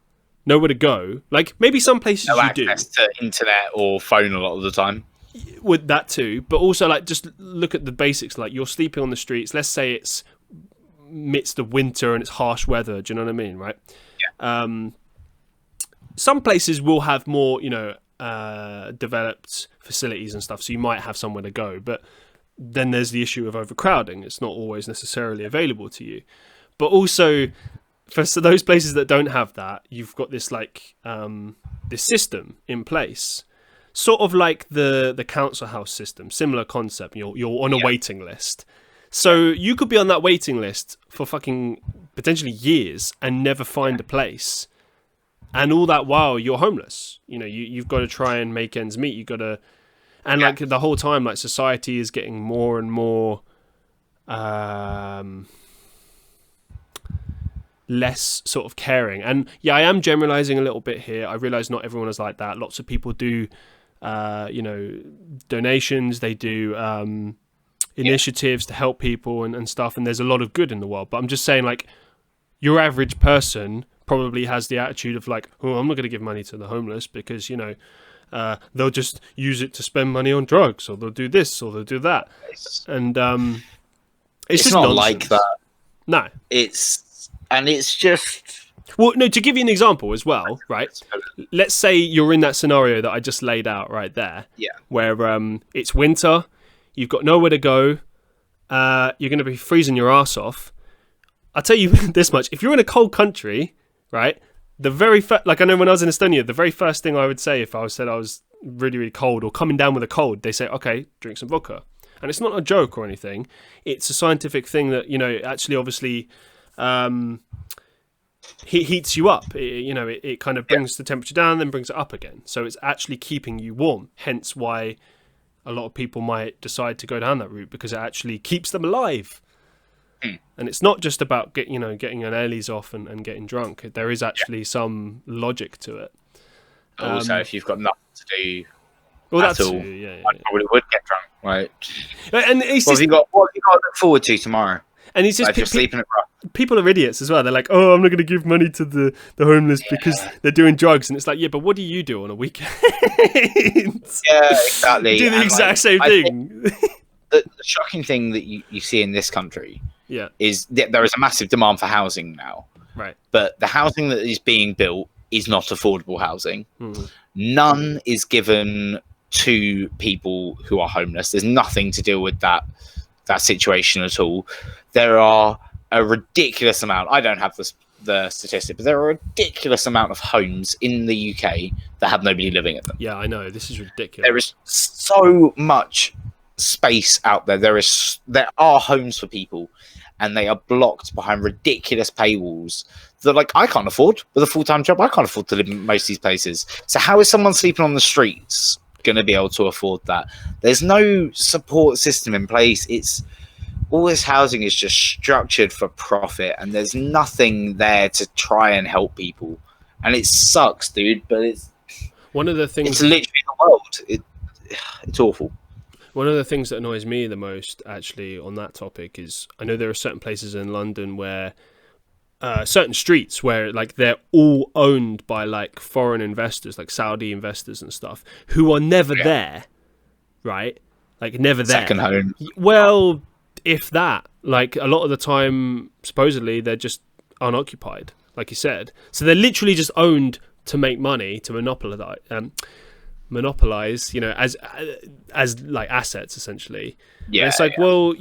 nowhere to go. Like, maybe some places you do. No access to internet or phone a lot of the time. With that too, but also like just look at the basics. Like, you're sleeping on the streets. Let's say it's midst of winter and it's harsh weather. Do you know what I mean? Right. Some places will have more, you know, developed facilities and stuff, so you might have somewhere to go. But then there's the issue of overcrowding. It's not always necessarily available to you. But also, for those places that don't have that, you've got this like this system in place, sort of like the council house system, similar concept. You're on a waiting list, so you could be on that waiting list for fucking potentially years and never find a place, and all that while you're homeless. You know, you've got to try and make ends meet. You got to, and like the whole time, like, society is getting more and more less sort of caring. And I am generalizing a little bit here. I realize not everyone is like that. Lots of people do you know, donations, they do initiatives to help people and stuff, and there's a lot of good in the world. But I'm just saying, like, your average person probably has the attitude of like, oh, I'm not going to give money to the homeless because, you know, they'll just use it to spend money on drugs, or they'll do this, or they'll do that. And it's just not nonsense. like that. No, it's just, well, no, to give you an example as well, right? Let's say you're in that scenario that I just laid out right there, where it's winter, you've got nowhere to go, you're going to be freezing your ass off. I'll tell you this much: if you're in a cold country, right, the very first, like, I know when I was in Estonia, the very first thing I would say if I said I was really, really cold or coming down with a cold, they say, okay, drink some vodka. And it's not a joke or anything. It's a scientific thing that, you know, actually, obviously, heats you up. It kind of brings the temperature down, then brings it up again. So it's actually keeping you warm. Hence why a lot of people might decide to go down that route, because it actually keeps them alive. And it's not just about getting an Ailey's off and getting drunk. There is actually some logic to it. Also, if you've got nothing to do that's at all, yeah. I probably would get drunk, right? And it's What have you got to look forward to tomorrow? And he's just If you're sleeping at people are idiots as well. They're like, oh, I'm not going to give money to the homeless because they're doing drugs. And it's like, yeah, but what do you do on a weekend? Yeah, exactly. You do the exact same thing. The shocking thing that you see in this country is that there is a massive demand for housing now. Right. But the housing that is being built is not affordable housing. None is given to people who are homeless. There's nothing to deal with that situation at all. There are a ridiculous amount. I don't have the statistic, but there are a ridiculous amount of homes in the UK that have nobody living in them. Yeah, I know. This is ridiculous. There is so much space out there. There are homes for people, and they are blocked behind ridiculous paywalls that, like, I can't afford with a full-time job. I can't afford to live in most of these places. So how is someone sleeping on the streets going to be able to afford that? There's no support system in place. It's all this housing is just structured for profit, and there's nothing there to try and help people. And it sucks, dude, but it's one of the things. It's literally the world. It's awful. One of the things that annoys me the most, actually, on that topic is I know there are certain places in London where certain streets where, like, they're all owned by, like, foreign investors, like Saudi investors and stuff, who are never there, right? Like, never there. Second home. Well, if that, like, a lot of the time, supposedly, they're just unoccupied, like you said. So they're literally just owned to make money, to monopolize, as like assets, essentially. Yeah. And it's like, well,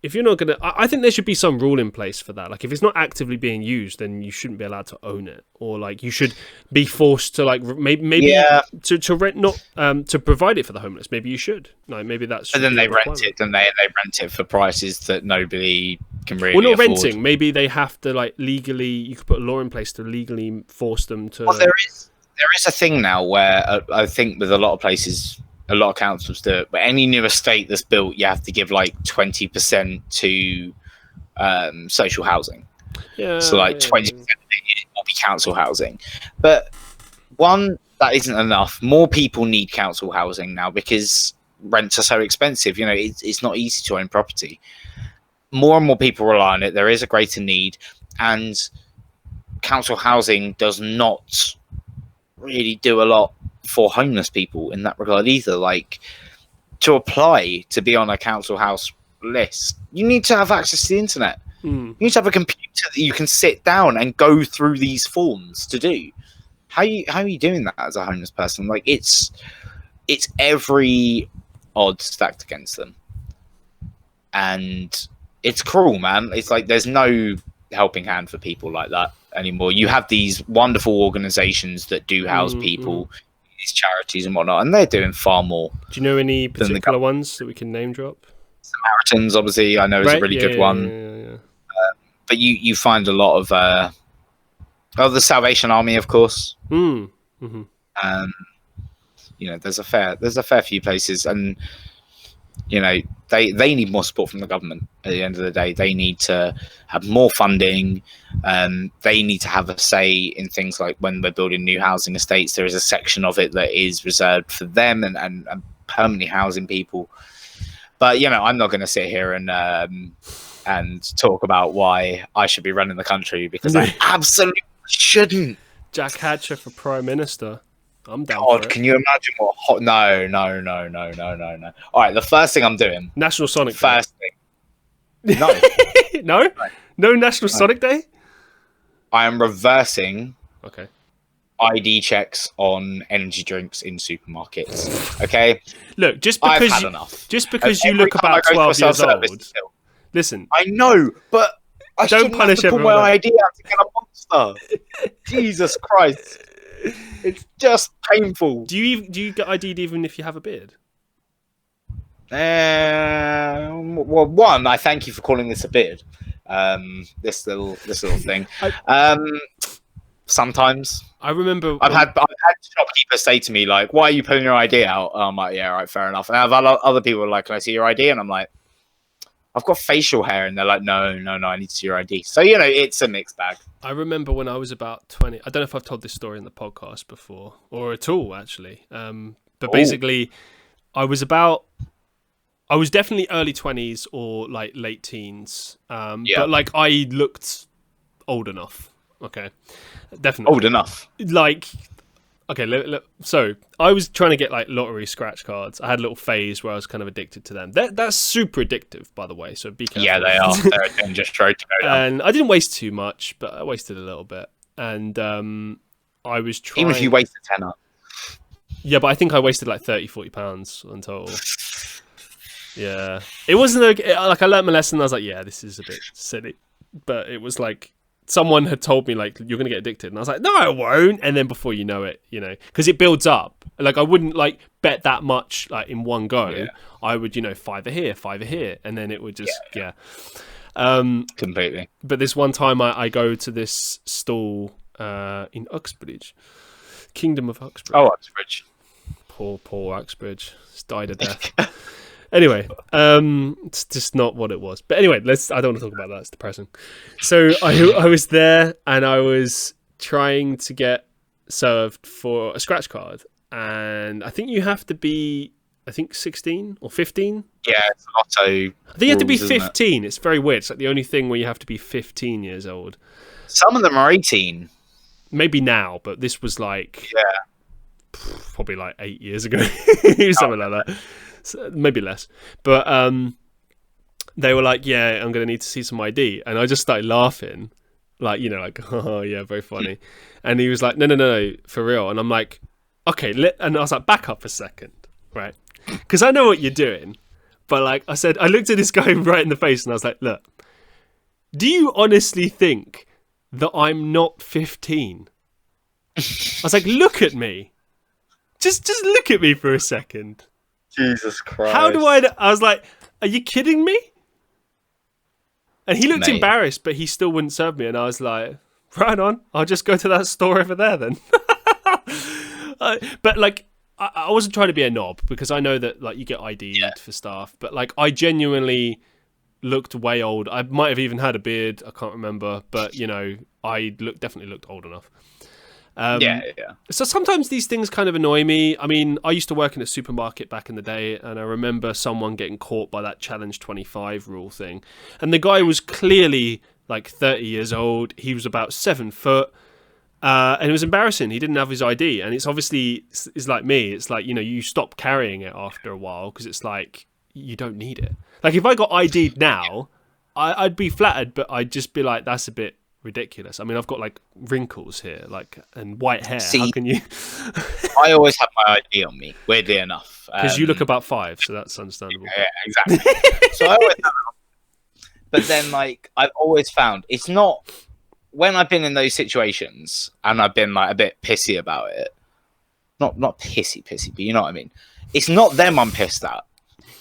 if you're not gonna, I think there should be some rule in place for that. Like, if it's not actively being used, then you shouldn't be allowed to own it, or like you should be forced to, like, maybe to rent, not to provide it for the homeless. Maybe you should. No, maybe that's. And then they rent it, and they rent it for prices that nobody can really. Well, not afford. renting. Maybe they have to, like, legally. You could put a law in place to legally force them to. Well, there is a thing now where I think with a lot of places, a lot of councils do it, but any new estate that's built, you have to give like 20% to social housing. Yeah. So like 20% of it will be council housing. But one, that isn't enough. More people need council housing now because rents are so expensive. It's not easy to own property. More and more people rely on it. There is a greater need, and council housing does not really do a lot for homeless people in that regard either. Like, to apply to be on a council house list, you need to have access to the internet. You need to have a computer that you can sit down and go through these forms to do. How are you doing that as a homeless person? Like, it's every odd stacked against them, and it's cruel, man. It's like there's no helping hand for people like that anymore. You have these wonderful organizations that do house people, these charities and whatnot, and they're doing far more. Do you know any particular ones that we can name drop? Samaritans, obviously, I know is a really good one. Yeah. But you find a lot of the Salvation Army, of course. There's a fair few places, and they need more support from the government. At the end of the day, they need to have more funding. They need to have a say in things like when we're building new housing estates, there is a section of it that is reserved for them and permanently housing people. But I'm not going to sit here and talk about why I should be running the country, because I absolutely shouldn't. Jack Hatcher for Prime Minister. I'm down. God, for it. Can you imagine what hot? No. All right, the first thing I'm doing. National Sonic first Day. Thing. No. No National Sonic Day? I am reversing. Okay. ID checks on energy drinks in supermarkets. Okay. Look, just I've because had enough. Just because you look about 12 years old. Listen. I know, but I don't punish have to put my ID out to get a monster. Jesus Christ. It's just painful. Do you get ID'd even if you have a beard? Well, one, I thank you for calling this a beard. This little thing. Sometimes I remember I've had shopkeepers say to me like, "Why are you pulling your ID out?" And I'm like, "Yeah, right, fair enough." And I've had other people like, "Can I see your ID?" And I'm like, "I've got facial hair," and they're like, "No, I need to see your ID." So it's a mixed bag. I remember when I was about 20. I don't know if I've told this story in the podcast before or at all, actually. But basically, I was definitely early 20s or like late teens. But like I looked old enough. Okay, definitely old enough. Like, okay, so I was trying to get like lottery scratch cards. I had a little phase where I was kind of addicted to them. That's super addictive, by the way. So be careful. Yeah, they are. They're a dangerous road to go down. And I didn't waste too much, but I wasted a little bit. And I was trying. Even if you wasted £10. Yeah, but I think I wasted like £30-40 in total. Yeah, it wasn't like I learned my lesson. I was like, yeah, this is a bit silly, but it was like someone had told me like you're gonna get addicted, and I was like, no, I won't. And then before you know it, because it builds up. Like I wouldn't like bet that much like in one go. Yeah. I would, five here, and then it would just completely. But this one time I go to this stall in Uxbridge, Kingdom of Uxbridge. Oh, Uxbridge. Poor Uxbridge. It's died a death. Anyway, it's just not what it was. But anyway, I don't want to talk about that. It's depressing. So I was there and I was trying to get served for a scratch card. And I think you have to be, 16 or 15. Yeah, it's Lotto. I think you have to be 15. It's very weird. It's like the only thing where you have to be 15 years old. Some of them are 18. Maybe now, but this was like... Yeah. Probably like 8 years ago. Something like that. So, maybe less. But they were like, yeah, I'm going to need to see some ID. And I just started laughing. Like, oh, yeah, very funny. And he was like, no, for real. And I'm like, okay. And I was like, back up a second, right? Because I know what you're doing. But like I said, I looked at this guy right in the face and I was like, look, do you honestly think that I'm not 15? I was like, look at me. Just look at me for a second. Jesus Christ. How do I was like, are you kidding me? And he looked embarrassed, but he still wouldn't serve me. And I was like, right on. I'll just go to that store over there then. But like, I wasn't trying to be a knob because I know that like you get ID'd for stuff. But like, I genuinely looked way old. I might have even had a beard. I can't remember. But, I definitely looked old enough. Yeah. So sometimes these things kind of annoy me. I mean, I used to work in a supermarket back in the day, and I remember someone getting caught by that Challenge 25 rule thing. And the guy was clearly like 30 years old. He was about 7 foot. And it was embarrassing. He didn't have his ID. And it's obviously, it's like me. It's like, you stop carrying it after a while because it's like, you don't need it. Like if I got ID'd now, I'd be flattered, but I'd just be like, that's a bit ridiculous. I mean, I've got like wrinkles here, like, and white hair. See, how can you? I always have my ID on me, weirdly enough, because you look about 5, so that's understandable. Yeah, exactly. So I always have it. But then, like, I've always found it's not when I've been in those situations and I've been like a bit pissy about it. Not pissy, but you know what I mean. It's not them I'm pissed at.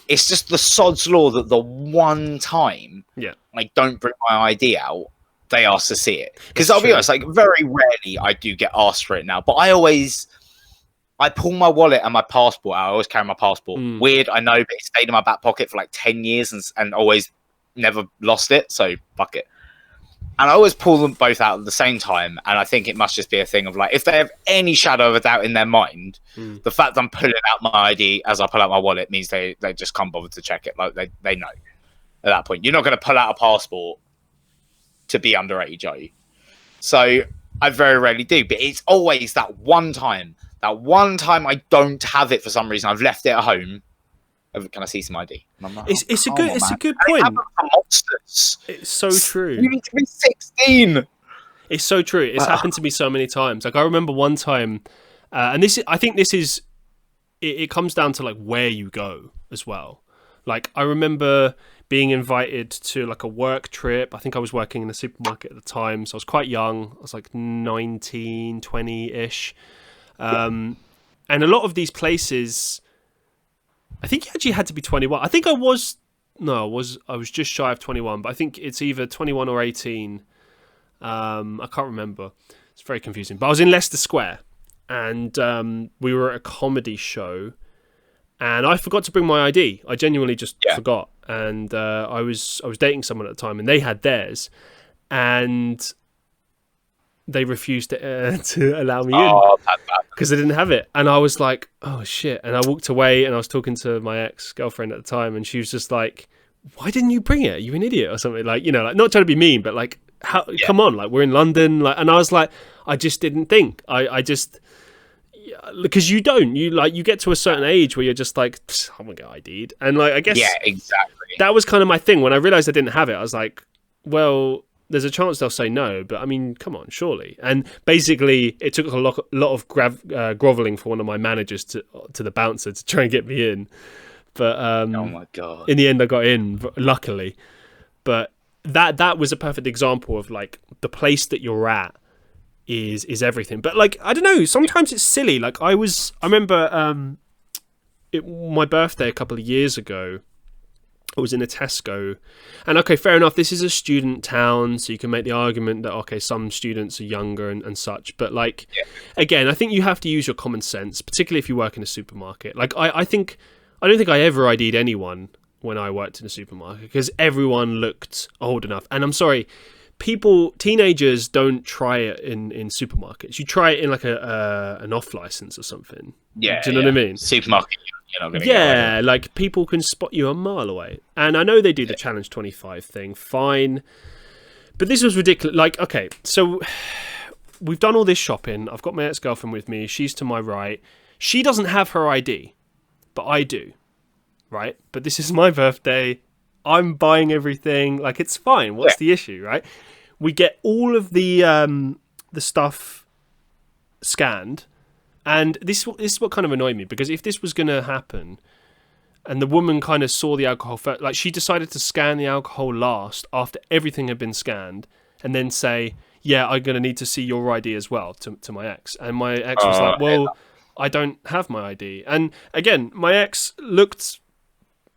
It's just the sod's law that the one time I don't bring my ID out, they ask to see it. Because I'll be honest, like very rarely I do get asked for it now. But I pull my wallet and my passport out. I always carry my passport. Weird, I know, but it stayed in my back pocket for like 10 years and always never lost it. So fuck it. And I always pull them both out at the same time. And I think it must just be a thing of like, if they have any shadow of a doubt in their mind, the fact that I'm pulling out my ID as I pull out my wallet means they just can't bother to check it. Like they know at that point. You're not going to pull out a passport to be underage, are you? So I very rarely do. But it's always that one time I don't have it for some reason. I've left it at home. Can I see some ID? Like, it's a good point. Monsters. It's so true. You need to be 16. It's so true. It's happened to me so many times. Like I remember one time, and I think this is. It comes down to like where you go as well. Like I remember being invited to like a work trip. I think I was working in a supermarket at the time, so I was quite young. I was like 19, 20-ish, and a lot of these places. I think you actually had to be 21. I think I was just shy of 21, but I think it's either 21 or 18. I can't remember. It's very confusing. But I was in Leicester Square, and we were at a comedy show, and I forgot to bring my ID. I genuinely just forgot, and I was dating someone at the time, and they had theirs, and they refused to allow me in because they didn't have it. And I was like, oh shit. And I walked away, and I was talking to my ex-girlfriend at the time, and she was just like, why didn't you bring it? Are you an idiot or something? Like, like not trying to be mean, but like, how, come on, like we're in London. Like, and I was like, I just didn't think. I just, because you get to a certain age where you're just like, I'm gonna get ID'd. And like, I guess exactly. That was kind of my thing. When I realized I didn't have it, I was like, well, there's a chance they'll say no, but I mean, come on, surely. And basically, it took a lot of groveling for one of my managers to the bouncer to try and get me in. But oh my god! In the end, I got in, luckily. But that was a perfect example of like the place that you're at is everything. But like, I don't know. Sometimes it's silly. Like I remember my birthday a couple of years ago. I was in a Tesco, and okay, fair enough, this is a student town, so you can make the argument that, okay, some students are younger and such, but like, again, I think you have to use your common sense, particularly if you work in a supermarket. Like, I don't think I ever ID'd anyone when I worked in a supermarket, because everyone looked old enough. And I'm sorry, teenagers don't try it in supermarkets. You try it in like an off license or something. Yeah. Do you know what I mean? Supermarket. Get like people can spot you a mile away. And I know they do the Challenge 25 thing, fine. But this was ridiculous. Like, okay, so we've done all this shopping. I've got my ex-girlfriend with me. She's to my right. She doesn't have her ID, but I do, right? But this is my birthday. I'm buying everything. Like, it's fine. What's the issue, right? We get all of the stuff scanned. And this is what kind of annoyed me, because if this was going to happen and the woman kind of saw the alcohol first, like she decided to scan the alcohol last after everything had been scanned, and then say, yeah, I'm going to need to see your ID as well to my ex. And my ex was like, well, I don't have my ID. And again, my ex looked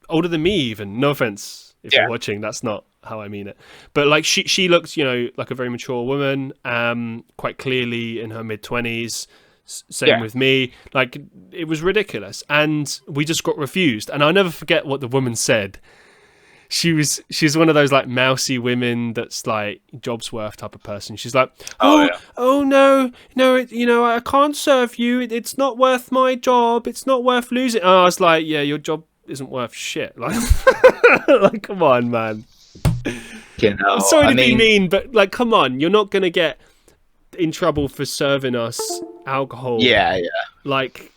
older than me even. No offense if you're watching, that's not how I mean it. But like she looked, like a very mature woman, quite clearly in her mid-20s. Same with me. Like, it was ridiculous, and we just got refused. And I'll never forget what the woman said. She's one of those like mousy women that's like job's worth type of person. She's like, oh no, I can't serve you. It's not worth my job. It's not worth losing. And I was like, yeah, your job isn't worth shit. Like, like, come on, man. I'm sorry to be mean, but like, come on, you're not gonna get in trouble for serving us alcohol. Like,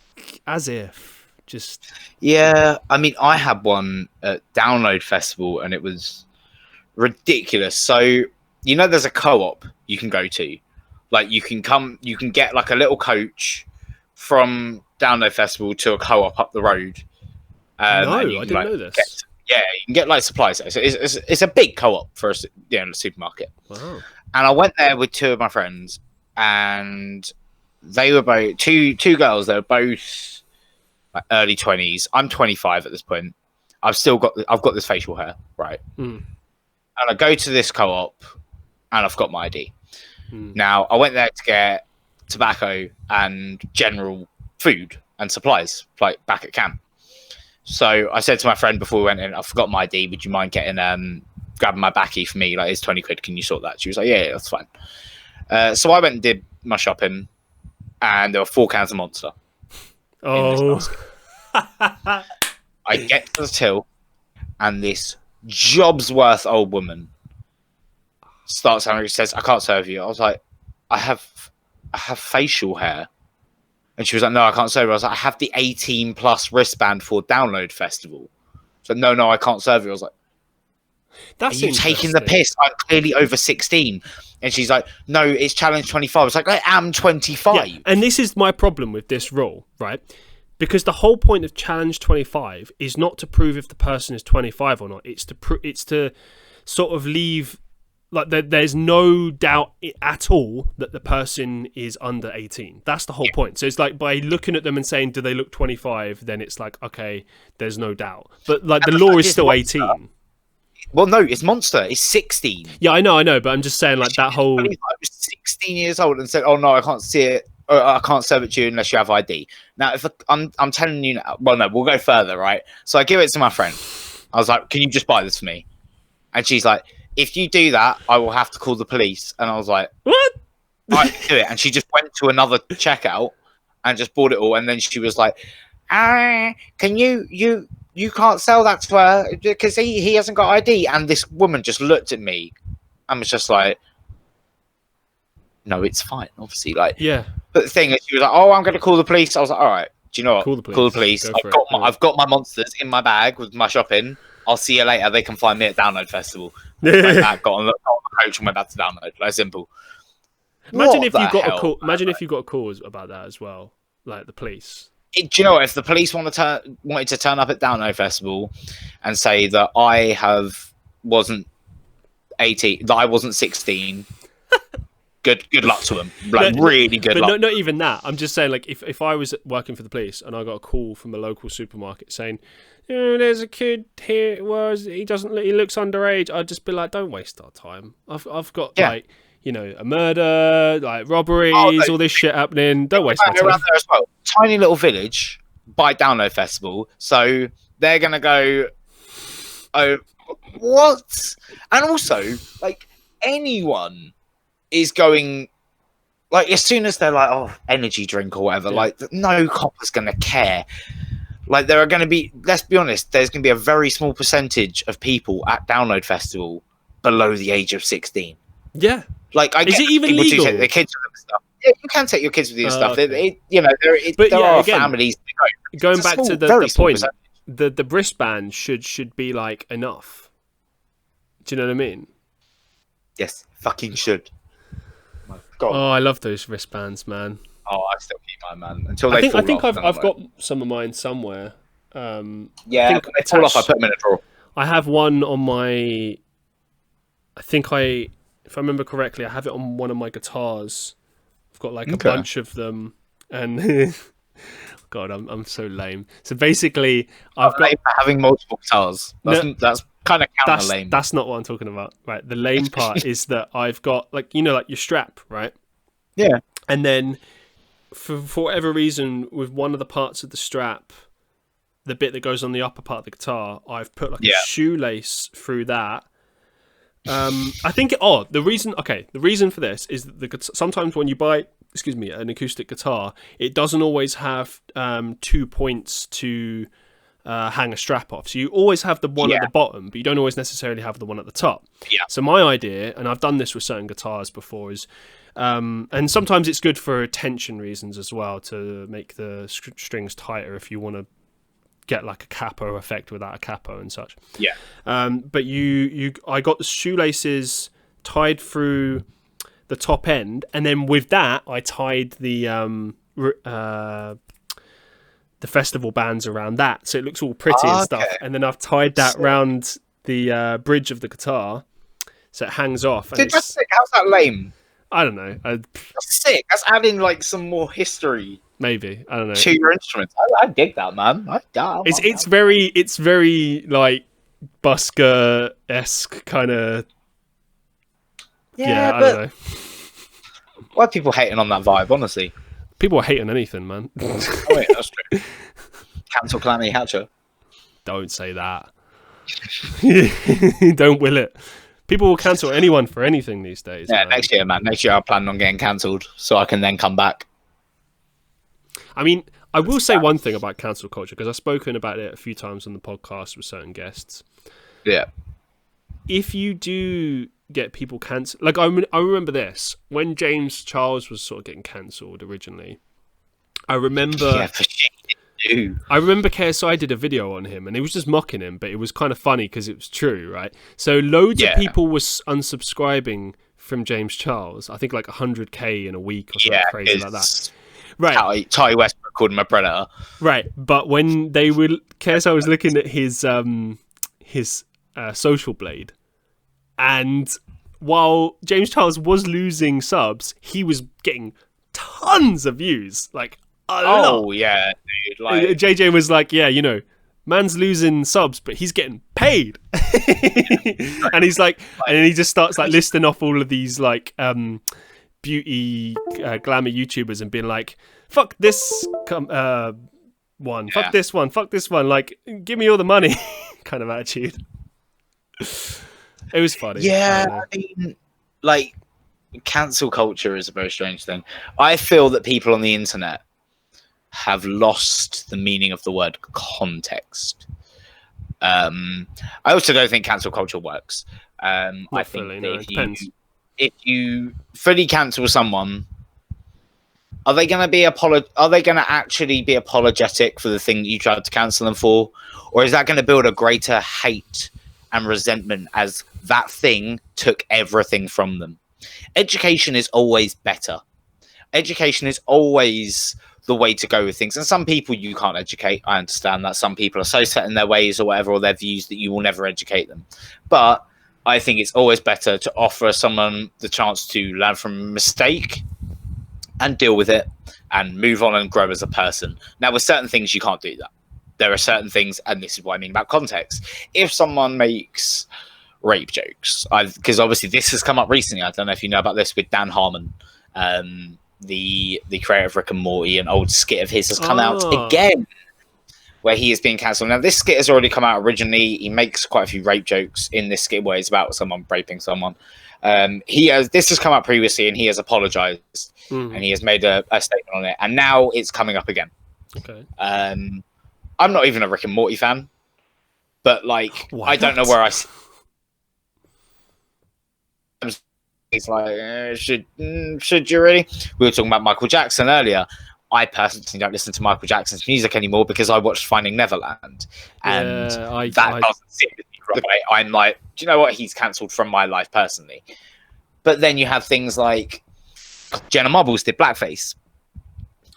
as if just I mean, I had one at Download Festival, and it was ridiculous. So there's a co-op you can go to, like you can get like a little coach from Download Festival to a co-op up the road. I didn't know this. You can get like supplies there. So it's a big co-op for a supermarket. Wow. And I went there with two of my friends, and they were both two girls. They were both like early 20s. I'm 25 at this point. I've got this facial hair, right? And I go to this co-op, and I've got my ID. Now I went there to get tobacco and general food and supplies, like back at camp. So I said to my friend before we went in, I forgot my ID. Would you mind getting grabbing my backie for me? Like, it's 20 quid. Can you sort that? She was like, yeah, that's fine. So I went and did my shopping, and there were 4 cans of Monster. Oh. I get to the till, and this job's worth old woman starts and says, I can't serve you. I was like, I have facial hair. And she was like, no, I can't serve you. I was like, I have the 18 plus wristband for Download Festival. So no, I can't serve you. I was like, that's are you taking the piss? I'm clearly over 16. And she's like, no, it's Challenge 25. I was like, I am 25. Yeah. And this is my problem with this rule, right? Because the whole point of Challenge 25 is not to prove if the person is 25 or not. It's to sort of leave like there's no doubt at all that the person is under 18. That's the whole point. So it's like by looking at them and saying, do they look 25? Then it's like, okay, there's no doubt. But like the law is still 18. Well, no, it's Monster. It's 16. Yeah, I know. But I'm just saying like that whole... I was 16 years old and said, oh no, I can't see it. Or I can't serve it to you unless you have ID. Now, if I'm telling you now, well, no, we'll go further, right? So I give it to my friend. I was like, can you just buy this for me? And she's like, if you do that, I will have to call the police. And I was like, what? I can do it. And she just went to another checkout and just bought it all. And then she was like, can you can't sell that to her because he hasn't got ID. And this woman just looked at me and was just like, no, it's fine. Obviously, like, yeah. But the thing is, she was like, oh, I'm going to call the police. I was like, all right, do you know what? Call the police. I've got my monsters in my bag with my shopping. I'll see you later. They can find me at Download Festival. Got on the coach and went back to Download. Like, simple. Imagine if you got a call about that as well, like the police. Do you know what? If the police wanted to turn up at Download Festival and say that I wasn't 18, that I wasn't 16, good luck to them. Like, really good luck. But not even that. I'm just saying, like, if I was working for the police and I got a call from a local supermarket saying, there's a kid here. He looks underage. I'd just be like, don't waste our time. I've got like, a murder, like robberies, all this shit happening. Don't waste our time. Around there as well. Tiny little village by Download Festival. So they're gonna go, oh, what? And also, like, anyone is going, like, as soon as they're like, oh, energy drink or whatever, like, no cop is gonna care. Like, there are going to be, let's be honest, there's going to be a very small percentage of people at Download Festival below the age of 16. Yeah. Like, is it even legal? Take their kids with them stuff. Yeah, you can take your kids with you and stuff. Okay. There are families. Going back to the point, the wristband should be like enough. Do you know what I mean? Yes, fucking should. My God. Oh, I love those wristbands, man. Oh, I still keep mine, man. Until they fall off. I think I've got some of mine somewhere. Yeah, when they fall off, I put them in a drawer. I have one on my... if I remember correctly, I have it on one of my guitars. I've got like a bunch of them, and God, I'm so lame. So basically, I've got having multiple guitars. That's kind of kind of lame. That's not what I'm talking about. Right, the lame part is that I've got like your strap, right? Yeah, and then for whatever reason, with one of the parts of the strap, the bit that goes on the upper part of the guitar, I've put like a shoelace through that. I think the reason for this is that sometimes when you buy an acoustic guitar, it doesn't always have 2 points to hang a strap off. So you always have the one at the bottom, but you don't always necessarily have the one at the top. Yeah. So my idea, and I've done this with certain guitars before, is and sometimes it's good for tension reasons as well, to make the strings tighter if you want to get like a capo effect without a capo and such. Yeah. But I got the shoelaces tied through the top end, and then with that I tied the festival bands around that, so it looks all pretty and stuff. And then I've tied that round the bridge of the guitar, so it hangs off. And that's sick. How's that lame? I don't know. That's sick. That's adding like some more history. Maybe, I don't know, to your instruments. I dig that, man. It's very like busker-esque kind of. Yeah, I don't know. Why are people hating on that vibe? Honestly, people are hating anything, man. Oh, wait, that's true. Cancel Calamity Hatcher. Don't say that. Don't will it. People will cancel anyone for anything these days. Yeah, man. next year, man. Next year, I plan on getting cancelled so I can then come back. I mean, I will say one thing about cancel culture, because I've spoken about it a few times on the podcast with certain guests. Yeah. If you do get people cancelled, like I remember this, when James Charles was sort of getting cancelled originally, I remember... Yeah, for shit. I remember KSI did a video on him, and it was just mocking him, but it was kind of funny because it was true, right? So loads of people were unsubscribing from James Charles. I think like 100k in a week or something crazy like that. Right, Ty Westbrook called him a predator. Right, but when they were, KSI was looking at his Social Blade, and while James Charles was losing subs, he was getting tons of views, like a lot. Oh yeah, dude. Like JJ was like, yeah, man's losing subs, but he's getting paid. And he's like, and then he just starts like listing off all of these like beauty glamour YouTubers and being like, fuck this one, fuck this one, like, give me all the money kind of attitude. It was funny. Yeah, I mean, like, cancel culture is a very strange thing. I feel that people on the internet have lost the meaning of the word context. I also don't think cancel culture works. I think that if you fully cancel someone, are they going to actually be apologetic for the thing that you tried to cancel them for, or is that going to build a greater hate and resentment as that thing took everything from them? Education is always better. Education is always the way to go with things. And some people you can't educate. I understand that. Some people are so set in their ways or whatever, or their views, that you will never educate them. But I think it's always better to offer someone the chance to learn from a mistake and deal with it and move on and grow as a person. Now, with certain things, you can't do that. There are certain things, and this is what I mean about context. If someone makes rape jokes, because obviously this has come up recently. I don't know if you know about this with Dan Harmon, the creator of Rick and Morty. An old skit of his has come out again, where he is being cancelled. Now, this skit has already come out originally. He makes quite a few rape jokes in this skit where it's about someone raping someone. This has come out previously, and he has apologized, and he has made a statement on it, and now it's coming up again. Okay. I'm not even a Rick and Morty fan, but like, I don't know where I. It's like, should you really? We were talking about Michael Jackson earlier. I personally don't listen to Michael Jackson's music anymore because I watched Finding Neverland, and that doesn't sit with me right away. I'm like, do you know what? He's cancelled from my life personally. But then you have things like Jenna Marbles did blackface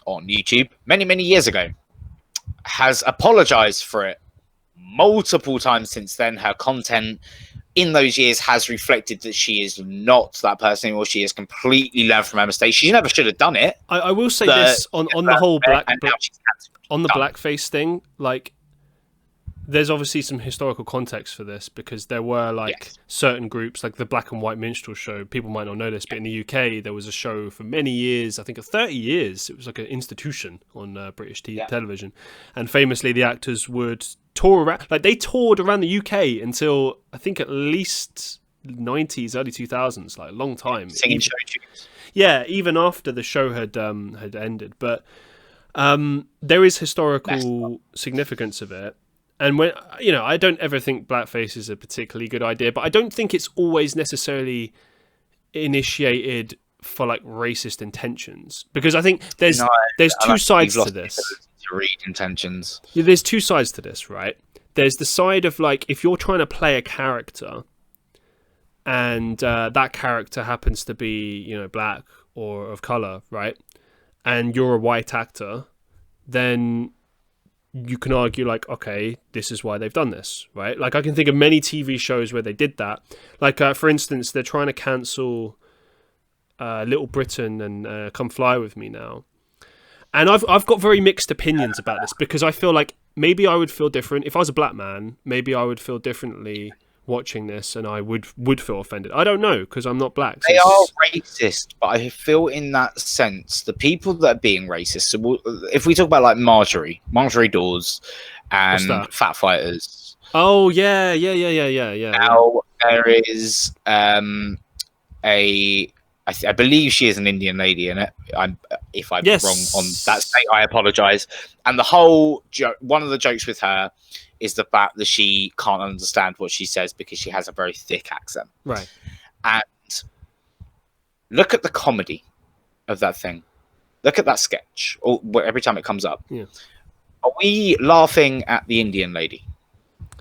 on YouTube many years ago, has apologized for it multiple times since then. Her content in those years has reflected that she is not that person anymore. She has completely learned from her mistakes. She never should have done it. I will say this on the whole blackface thing. Like, there's obviously some historical context for this, because there were certain groups, like the Black and White Minstrel Show. People might not know this, but in the UK there was a show for many years. I think 30 years. It was like an institution on British television, and famously the actors would tour around. Like, they toured around the UK until I think at least 90s, early 2000s, like a long time. Singing show tunes. Yeah, even after the show had ended. But there is historical significance of it. And when I don't ever think blackface is a particularly good idea, but I don't think it's always necessarily initiated for like racist intentions, because I think there's two sides to this. To read intentions. Yeah, there's two sides to this, right? There's the side of like, if you're trying to play a character, and that character happens to be black or of color, right? And you're a white actor, then you can argue like, okay, this is why they've done this, right? Like, I can think of many TV shows where they did that. Like, for instance, they're trying to cancel Little Britain and Come Fly With Me now. And I've got very mixed opinions about this, because I feel like maybe I would feel different. If I was a black man, maybe I would feel differently watching this, and I would feel offended. I don't know, because I'm not black. So they are racist, but I feel in that sense, the people that are being racist, so if we talk about like Marjorie Dawes and Fat Fighters. Oh, yeah. Now, there is I believe she is an Indian lady in it. If I'm wrong on that state, I apologise. And the whole one of the jokes with her is the fact that she can't understand what she says because she has a very thick accent. Right. And look at the comedy of that thing. Look at that sketch. Or every time it comes up. Yeah. Are we laughing at the Indian lady?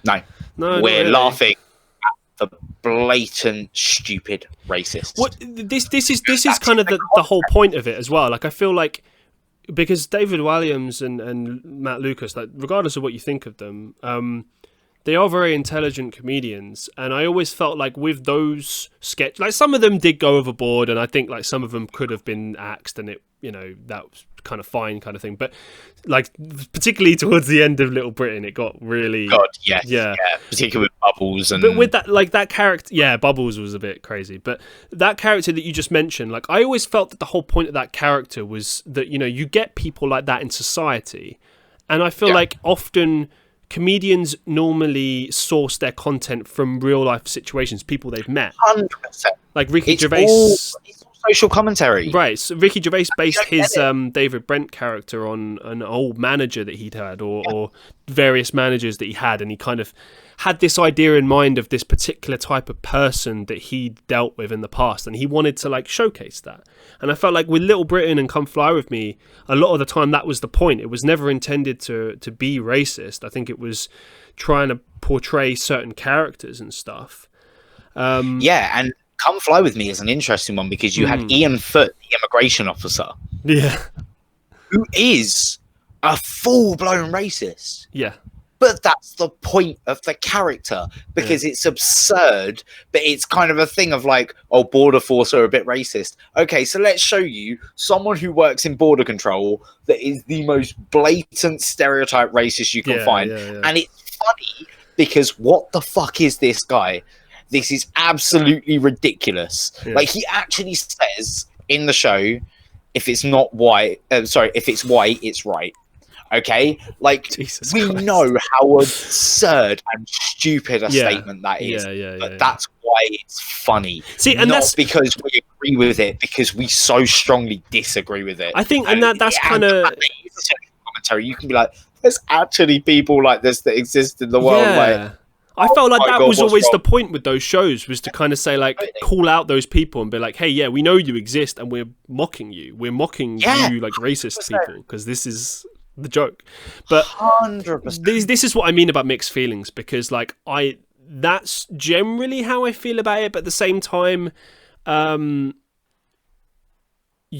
No. We're laughing at the blatant, stupid racist. What this is kind of the whole point of it as well. Like, I feel like, because David Walliams and Matt Lucas, like, regardless of what you think of them, They are very intelligent comedians, and I always felt like with those sketch, like some of them did go overboard, and I think like some of them could have been axed, and it, you know, that was kind of fine, kind of thing. But like particularly towards the end of Little Britain, it got really particularly with Bubbles and. But with that, like that character, yeah, Bubbles was a bit crazy. But that character that you just mentioned, like I always felt that the whole point of that character was that, you know, you get people like that in society, and I feel like often comedians normally source their content from real life situations, people they've met. 100%. Like Ricky Gervais. It's all social commentary. Right. So Ricky Gervais based his David Brent character on an old manager that he'd had, or various managers that he had, and he kind of had this idea in mind of this particular type of person that he dealt with in the past, and he wanted to like showcase that. And I felt like with Little Britain and Come Fly With Me, a lot of the time that was the point. It was never intended to be racist. I think it was trying to portray certain characters and stuff. And Come Fly With Me is an interesting one because you had Ian Foote, the immigration officer, who is a full-blown racist. Yeah. But that's the point of the character, because it's absurd, but it's kind of a thing of like, oh, border force are a bit racist. Okay, so let's show you someone who works in border control that is the most blatant stereotype racist you can find. And it's funny because what the fuck is this guy? This is absolutely ridiculous. Like, he actually says in the show, if it's not white, if it's white, it's right. Okay, like Jesus we Christ. Know how absurd and stupid a statement that is, but that's why it's funny. See, and not that's because we agree with it, because we so strongly disagree with it. I think, and that's kind of commentary. You can be like, there's actually people like this that exist in the world. Like, I felt like that was always the point with those shows, was to kind of say, like, call out those people and be like, hey, yeah, we know you exist and we're mocking you. We're mocking you like racist people, because this is the joke. But 100%. This is what I mean about mixed feelings, because like that's generally how I feel about it, but at the same time, you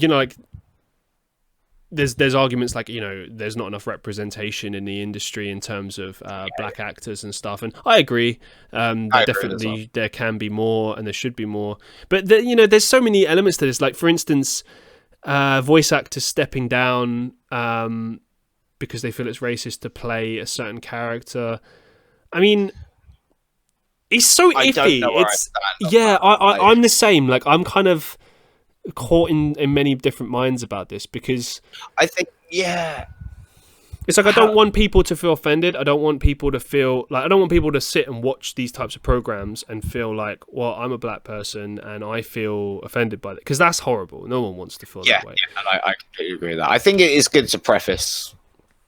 know, like there's arguments like, you know, there's not enough representation in the industry in terms of black actors and stuff, and I agree. Definitely there can be more and there should be more, but you know, there's so many elements to this. Like, for instance, voice actors stepping down because they feel it's racist to play a certain character. I mean, it's so iffy. I'm the same. Like, I'm kind of caught in many different minds about this, because I think it's like I don't want people to feel offended. I don't want people to feel like, I don't want people to sit and watch these types of programs and feel like, well, I'm a black person and I feel offended by that, because that's horrible. No one wants to feel that way. Yeah, and I completely agree with that. I think it is good to preface,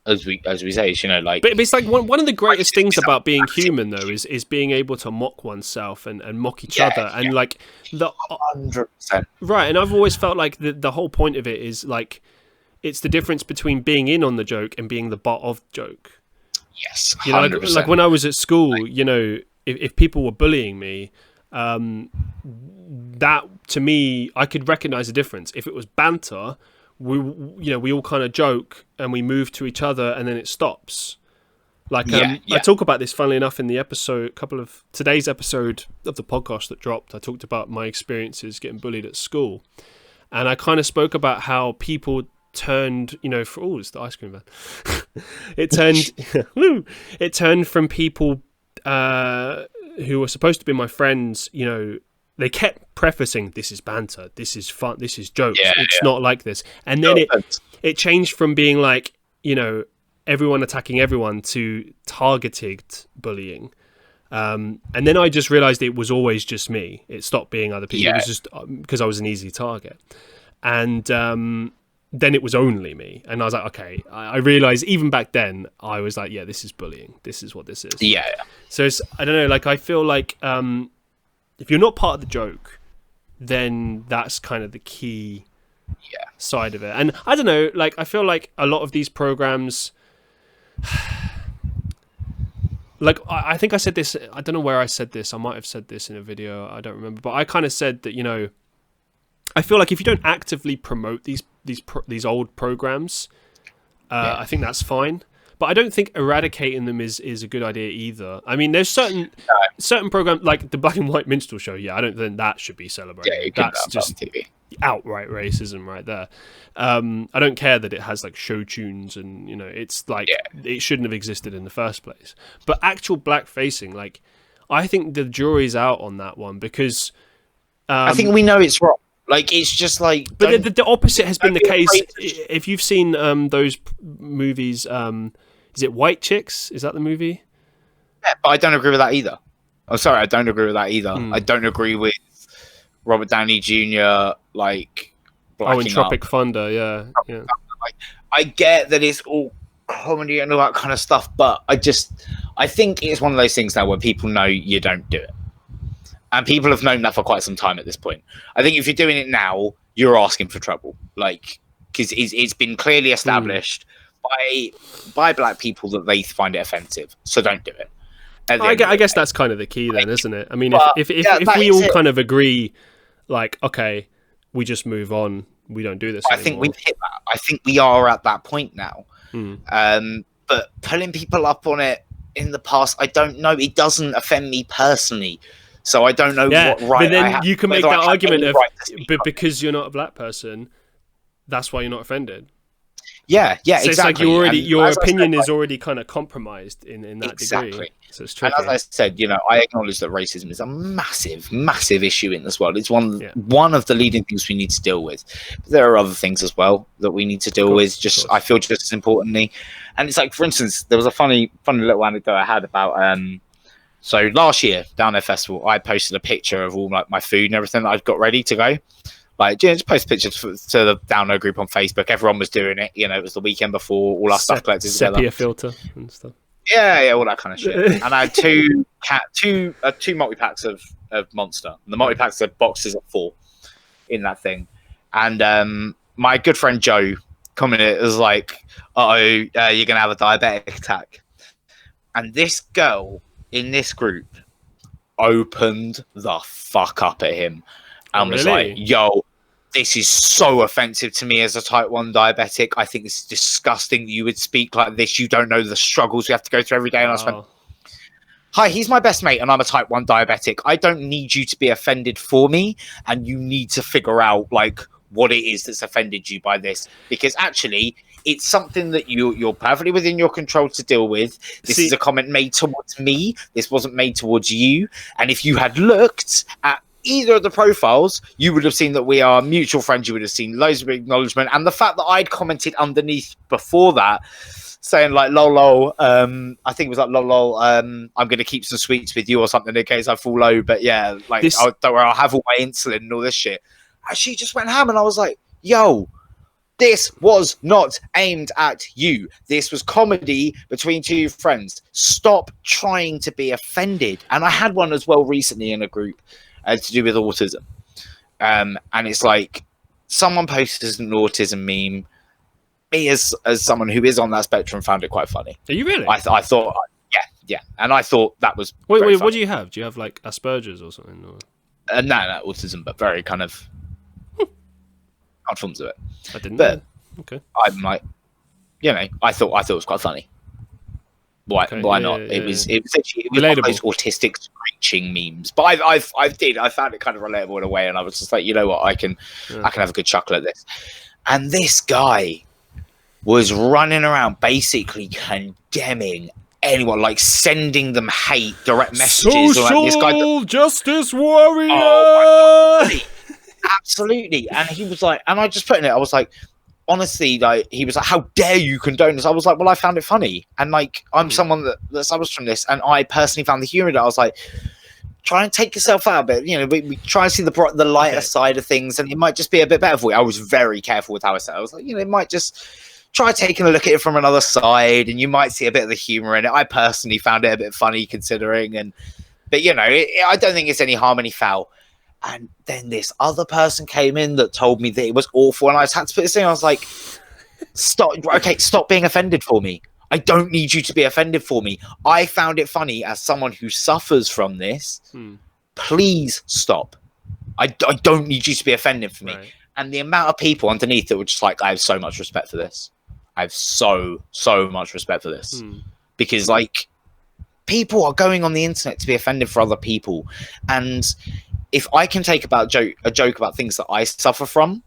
as we say, you know, like, but it's like one of the greatest things about being human, though, is being able to mock oneself and mock each other, and like the 100%. Right. And I've always felt like the whole point of it is like, it's the difference between being in on the joke and being the butt of the joke. Yes, 100%. You know, like when I was at school, you know, if people were bullying me, that to me, I could recognize the difference. If it was banter, we all kind of joke and we move to each other and then it stops. Like, I talk about this, funnily enough, in the today's episode of the podcast that dropped. I talked about my experiences getting bullied at school, and I kind of spoke about how people turned, you know, it's the ice cream van. It turned from people who were supposed to be my friends, you know, they kept prefacing, this is banter, this is fun, this is jokes, it's not like this. And then it changed from being like, you know, everyone attacking everyone to targeted bullying. And then I just realized it was always just me. It stopped being other people. It was just because I was an easy target. And then it was only me. And I was like, okay, I realized even back then, I was like, yeah, this is bullying. This is what this is. Yeah. So it's, I don't know, like, I feel like if you're not part of the joke, then that's kind of the key side of it. And I don't know, like, I feel like a lot of these programs, like, I think I said this, I don't know where I said this, I might have said this in a video, I don't remember, but I kind of said that, you know, I feel like if you don't actively promote these old programs, I think that's fine. but I don't think eradicating them is a good idea either. I mean, there's certain programs like the Black and White Minstrel Show. Yeah, I don't think that should be celebrated. Yeah, that's just TV. Outright racism right there. I don't care that it has like show tunes and it's like it shouldn't have existed in the first place. But actual blackfacing, like I think the jury's out on that one because I think we know it's wrong. Like it's just like, but the opposite has been the case. If you've seen those movies, is it White Chicks? Is that the movie? Yeah, but I don't agree with that either. I'm sorry, I don't agree with that either. I don't agree with Robert Downey Jr. like in Tropic Thunder, yeah. Like, I get that it's all comedy and all that kind of stuff, but I think it's one of those things now where people know you don't do it. And people have known that for quite some time at this point. I think if you're doing it now, you're asking for trouble. Like, because it's been clearly established by black people that they find it offensive. So don't do it. I guess that's kind of the key then, isn't it? I mean, if we all kind of agree, like, okay, we just move on. We don't do this anymore. I think we've hit that. I think we are at that point now. But pulling people up on it in the past, I don't know. It doesn't offend me personally. So I don't know what right. But then you can make that argument of, but because you're not a black person, that's why you're not offended. Yeah, so exactly. It's like your opinion is already kind of compromised in that degree. So it's tricky. And as I said, I acknowledge that racism is a massive, massive issue in this world. It's one of the leading things we need to deal with. But there are other things as well that we need to deal with. I feel just as importantly. And it's like, for instance, there was a funny little anecdote I had about. So last year down at festival, I posted a picture of all like my food and everything that I'd got ready to go. Like, just post pictures to the download group on Facebook. Everyone was doing it. It was the weekend before, all our stuff collected together. Sepia filter and stuff. Yeah, all that kind of shit. And I had two multi-packs of Monster. And the multi-packs are boxes of 4 in that thing. And my good friend Joe commented, it was like, you're going to have a diabetic attack. And this girl in this group opened the fuck up at him and was like, yo, this is so offensive to me as a type 1 diabetic. I think it's disgusting that you would speak like this. You don't know the struggles we have to go through every day. And I went, hi, he's my best mate and I'm a type 1 diabetic. I don't need you to be offended for me. And you need to figure out like what it is that's offended you by this. Because actually, it's something that you're perfectly within your control to deal with. This is a comment made towards me. This wasn't made towards you. And if you had looked at either of the profiles, you would have seen that we are mutual friends. You would have seen loads of acknowledgement. And the fact that I'd commented underneath before that, saying like, lol, I think it was like, lol, I'm going to keep some sweets with you or something in case I fall low. But yeah, like, don't worry, I'll have all my insulin and all this shit. And she just went ham. And I was like, yo, this was not aimed at you. This was comedy between two friends. Stop trying to be offended. And I had one as well recently in a group to do with autism. And it's like someone posted an autism meme. Me as someone who is on that spectrum found it quite funny. Are you really? I thought, yeah. And I thought that was wait, what do you have? Do you have like Asperger's or something? Or? No, autism, but very kind of odd forms of it. I didn't. But okay. I'm like, I thought it was quite funny. Why not? It was one of those autistic screeching memes. But I found it kind of relatable in a way, and I was just like, you know what, I can have a good chuckle at this. And this guy was running around basically condemning anyone, like sending them hate, direct messages. Social this guy, justice warrior. Oh my God. Absolutely. And he was like, and I just put in it, I was like, honestly, like, he was like, how dare you condone this? I was like, well, I found it funny. And like, I'm someone that suffers from this. And I personally found the humor in it. I was like, try and take yourself out a bit. We try and see the lighter side of things. And it might just be a bit better for you. I was very careful with how I said it. I was like, it might just try taking a look at it from another side. And you might see a bit of the humor in it. I personally found it a bit funny considering. But I don't think it's any harm, any foul. And then this other person came in that told me that it was awful. And I just had to put this in. I was like, stop being offended for me. I don't need you to be offended for me. I found it funny as someone who suffers from this. Please stop. I don't need you to be offended for me. Right. And the amount of people underneath that were just like, I have so much respect for this. I have so much respect for this because like people are going on the internet to be offended for other people, and if I can take about a joke about things that I suffer from,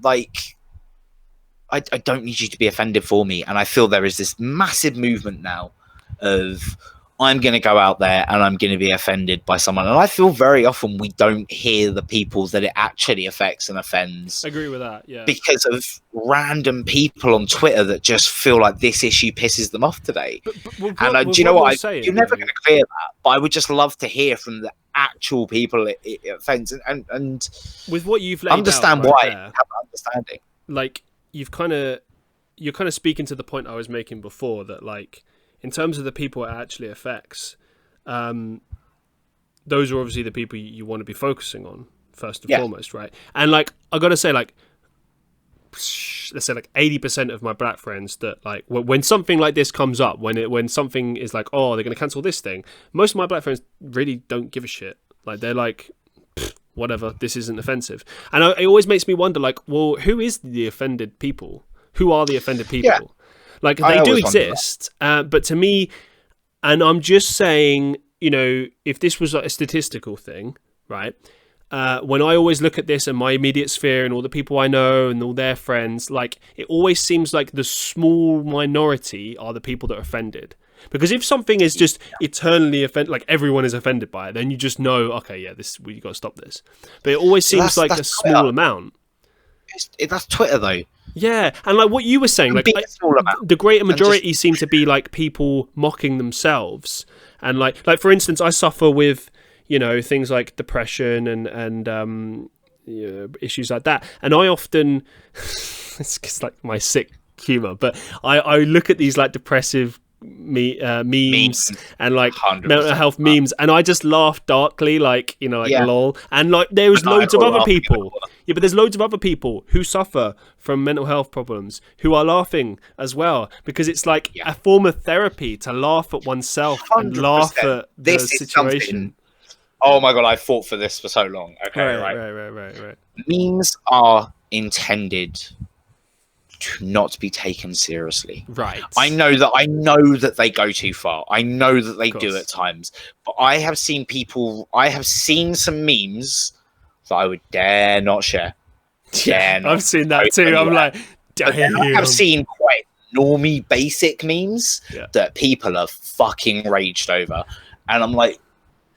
like I don't need you to be offended for me. And I feel there is this massive movement now of I'm going to go out there and I'm going to be offended by someone. And I feel very often we don't hear the people that it actually affects and offends. I agree with that, yeah. Because of random people on Twitter that just feel like this issue pisses them off today. And do you know what? You're never going to clear that. But I would just love to hear from the actual people it offends. And with what you've laid understand out right why there, have an understanding. Like, you're kind of speaking to the point I was making before, that like in terms of the people it actually affects, those are obviously the people you want to be focusing on first and foremost, right? And like I gotta say, like let's say like 80% of my black friends that like when something like this comes up, when something is like, oh, they're gonna cancel this thing, most of my black friends really don't give a shit. Like they're like, whatever, this isn't offensive. And it always makes me wonder, like, well, who is the offended people? Who are the offended people? Yeah. Like, they do exist, but to me, and I'm just saying, you know, if this was like a statistical thing, right? When I always look at this and my immediate sphere and all the people I know and all their friends, like, it always seems like the small minority are the people that are offended. Because if something is just eternally offended, like everyone is offended by it, then you just know, okay, yeah, we got to stop this. But it always seems like a small amount. That's Twitter, though. Yeah, and like what you were saying, like the greater majority seem to be like people mocking themselves, and like for instance, I suffer with, you know, things like depression and you know, issues like that, and I often it's like my sick humor, but I look at these like depressive memes and like mental health memes, and I just laugh darkly, like, you know, like lol, and like there was loads of other people. Yeah, but there's loads of other people who suffer from mental health problems who are laughing as well, because it's like a form of therapy to laugh at oneself 100%. And laugh at the situation. Oh my god, I fought for this for so long. Okay, right. Memes are intended to not be taken seriously. Right. I know that they go too far. I know that they do at times. But I have seen some memes that I would dare not share. I've seen that too. I'm like, damn. I have seen quite normie basic memes that people are fucking raged over. And I'm like,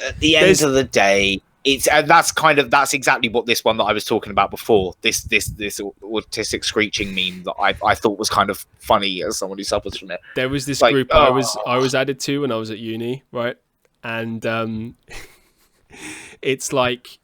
at the end of the day, that's exactly what this one that I was talking about before, this autistic screeching meme that I thought was kind of funny as someone who suffers from it. There was this group I was added to when I was at uni, right? And it's like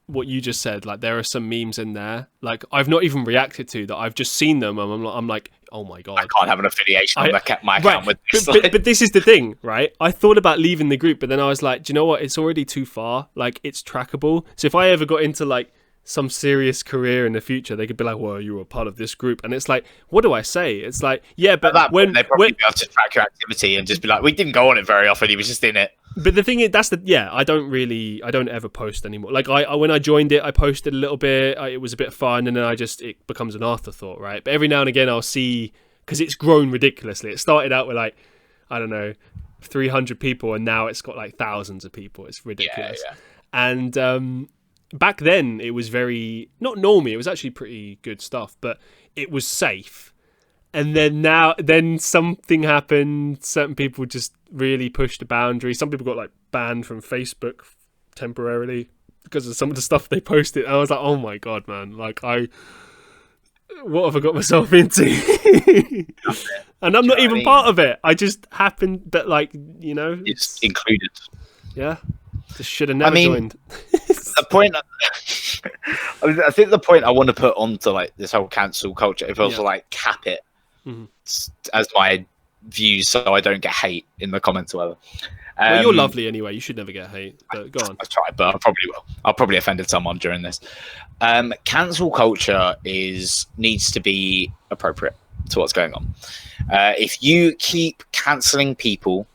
what you just said, like there are some memes in there like I've not even reacted to, that I've just seen them and I'm like, oh my god, I can't have an affiliation on my account with this. But this is the thing, right? I thought about leaving the group, but then I was like, do you know what, it's already too far, like it's trackable, so if I ever got into like some serious career in the future, they could be like, well, you were part of this group, and it's like, what do I say? It's like, yeah, but when they probably be able to track your activity and just be like, we didn't go on it very often, he was just in it. But the thing is, I don't ever post anymore. Like I when I joined it, I posted a little bit. It was a bit fun, and then it becomes an afterthought, right? But every now and again, I'll see, because it's grown ridiculously. It started out with like, I don't know, 300 people, and now it's got like thousands of people. It's ridiculous. Yeah. And back then, it was very not normie. It was actually pretty good stuff, but it was safe. And then something happened. Certain people just really pushed the boundary. Some people got like banned from Facebook temporarily because of some of the stuff they posted. And I was like, oh my god, man! Like, what have I got myself into? And I'm not even part of it. I just happened that, like, you know, it's included. Yeah, just should have never joined. The point, I think the point I want to put onto like this whole cancel culture, if I was to like cap it. Mm-hmm. As my views, so I don't get hate in the comments or whatever. Well, you're lovely anyway. You should never get hate. But go on. I've tried, but I probably will. I'll probably offended someone during this. Cancel culture needs to be appropriate to what's going on. If you keep cancelling people,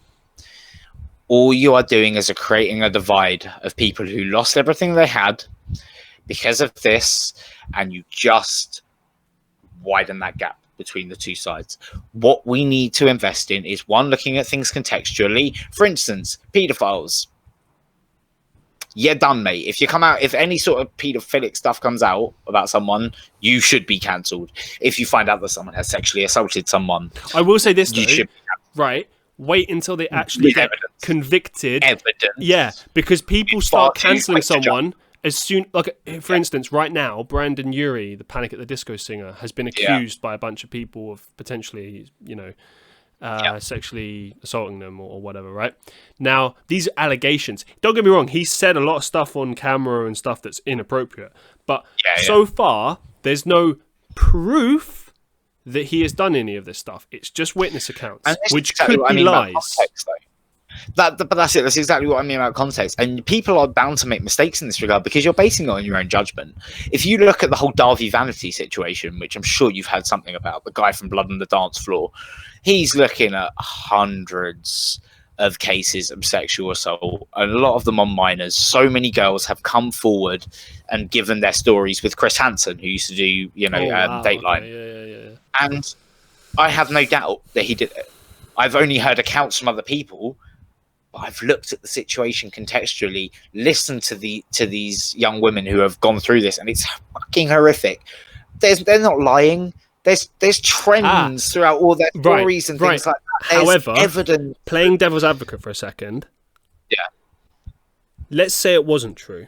all you are doing is creating a divide of people who lost everything they had because of this, and you just widen that gap. between the two sides. What we need to invest in is, one, looking at things contextually. For instance, pedophiles. Yeah, done, mate. If any sort of pedophilic stuff comes out about someone, you should be cancelled. If you find out that someone has sexually assaulted someone, I will say this, you though, should be right? Wait until they actually get convicted. Evidence. Yeah, because people start cancelling quick to someone as soon, like, for instance, right now, Brandon Urie, the Panic at the Disco singer, has been accused by a bunch of people of potentially, sexually assaulting them or whatever, right? Now, these are allegations. Don't get me wrong, he's said a lot of stuff on camera and stuff that's inappropriate, but so far, there's no proof that he has done any of this stuff. It's just witness accounts, which could be lies. But that's it. That's exactly what I mean about context. And people are bound to make mistakes in this regard because you're basing it on your own judgment. If you look at the whole Darby Vanity situation, which I'm sure you've heard something about, the guy from Blood on the Dance Floor, he's looking at hundreds of cases of sexual assault, and a lot of them on minors. So many girls have come forward and given their stories with Chris Hansen, who used to do, Dateline. Okay. Yeah. And I have no doubt that he did it. I've only heard accounts from other people, but I've looked at the situation contextually, listened to these young women who have gone through this, and it's fucking horrific. They're not lying. There's trends throughout all their stories and things like that. There's However, evidence. Playing devil's advocate for a second. Yeah. Let's say it wasn't true.